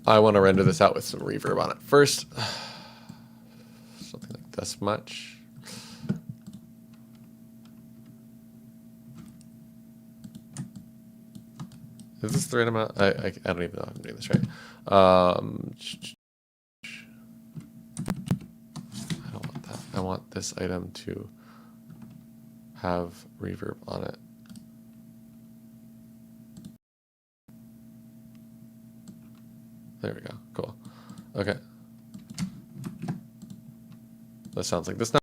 A: I want to render this out with some reverb on it first. Something like this much. Is this the right amount? I don't even know if I'm doing this right. I don't want that. I want this item to have reverb on it. There we go. Cool. Okay. That sounds like this now.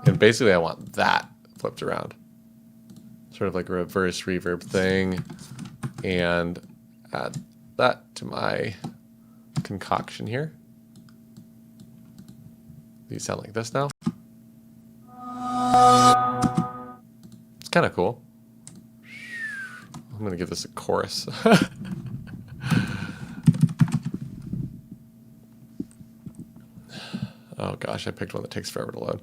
A: And basically I want that flipped around. Sort of like a reverse reverb thing. And add that to my concoction here. These sound like this now. It's kind of cool. I'm going to give this a chorus. Oh gosh, I picked one that takes forever to load.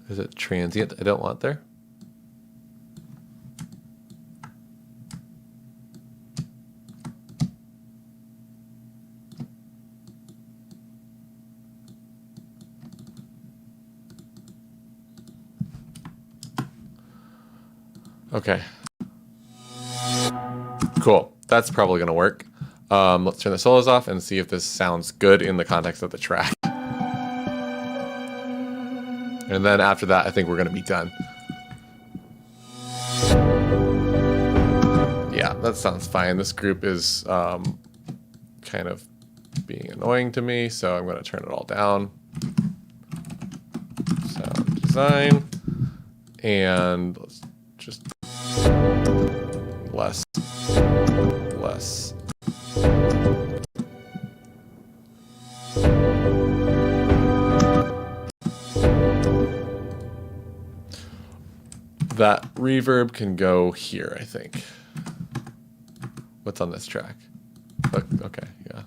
A: Is it transient? I don't want there. Okay. Cool. That's probably going to work. Let's turn the solos off and see if this sounds good in the context of the track. And then after that, I think we're going to be done. Yeah, that sounds fine. This group is kind of being annoying to me, so I'm going to turn it all down. Sound design. And let's just less. That reverb can go here, I think. What's on this track? Okay, yeah.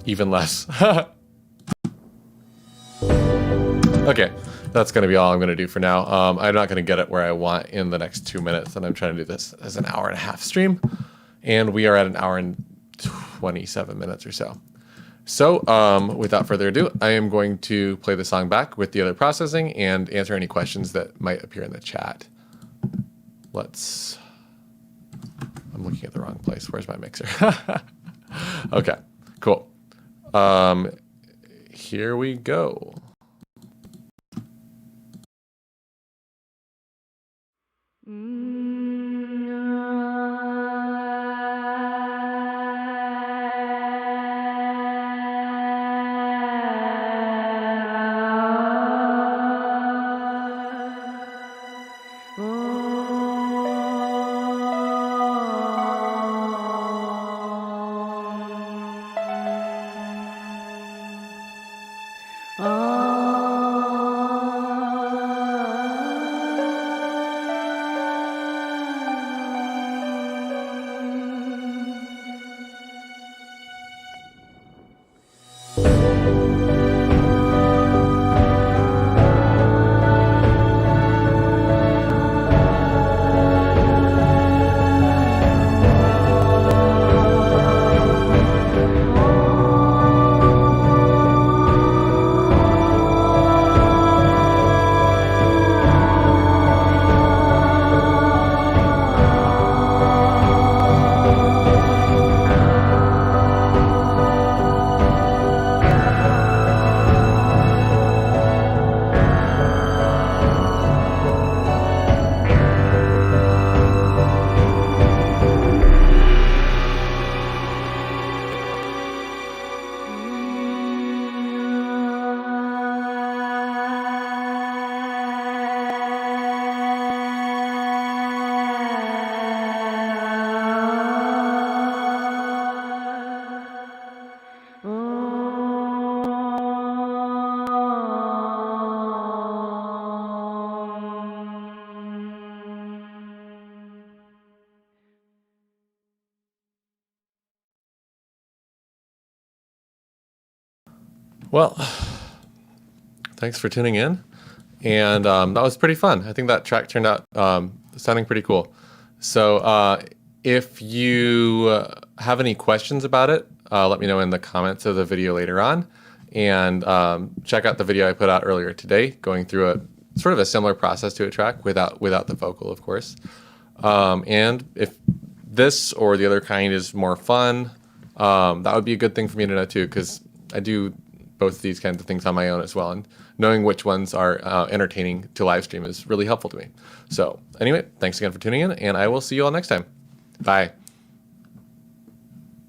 A: Even less. Okay, that's going to be all I'm going to do for now. I'm not going to get it where I want in the next 2 minutes, and I'm trying to do this as an hour-and-a-half stream, and we are at an hour and 27 minutes or so. So without further ado, I am going to play the song back with the other processing and answer any questions that might appear in the chat. I'm looking at the wrong place. Where's my mixer? Okay, cool. Here we go. Well, thanks for tuning in. And that was pretty fun. I think that track turned out sounding pretty cool. So if you have any questions about it, let me know in the comments of the video later on. And check out the video I put out earlier today, going through a sort of a similar process to a track without the vocal, of course. And if this or the other kind is more fun, that would be a good thing for me to know too, because I do both of these kinds of things on my own as well. And knowing which ones are entertaining to live stream is really helpful to me. So anyway, thanks again for tuning in, and I will see you all next time. Bye.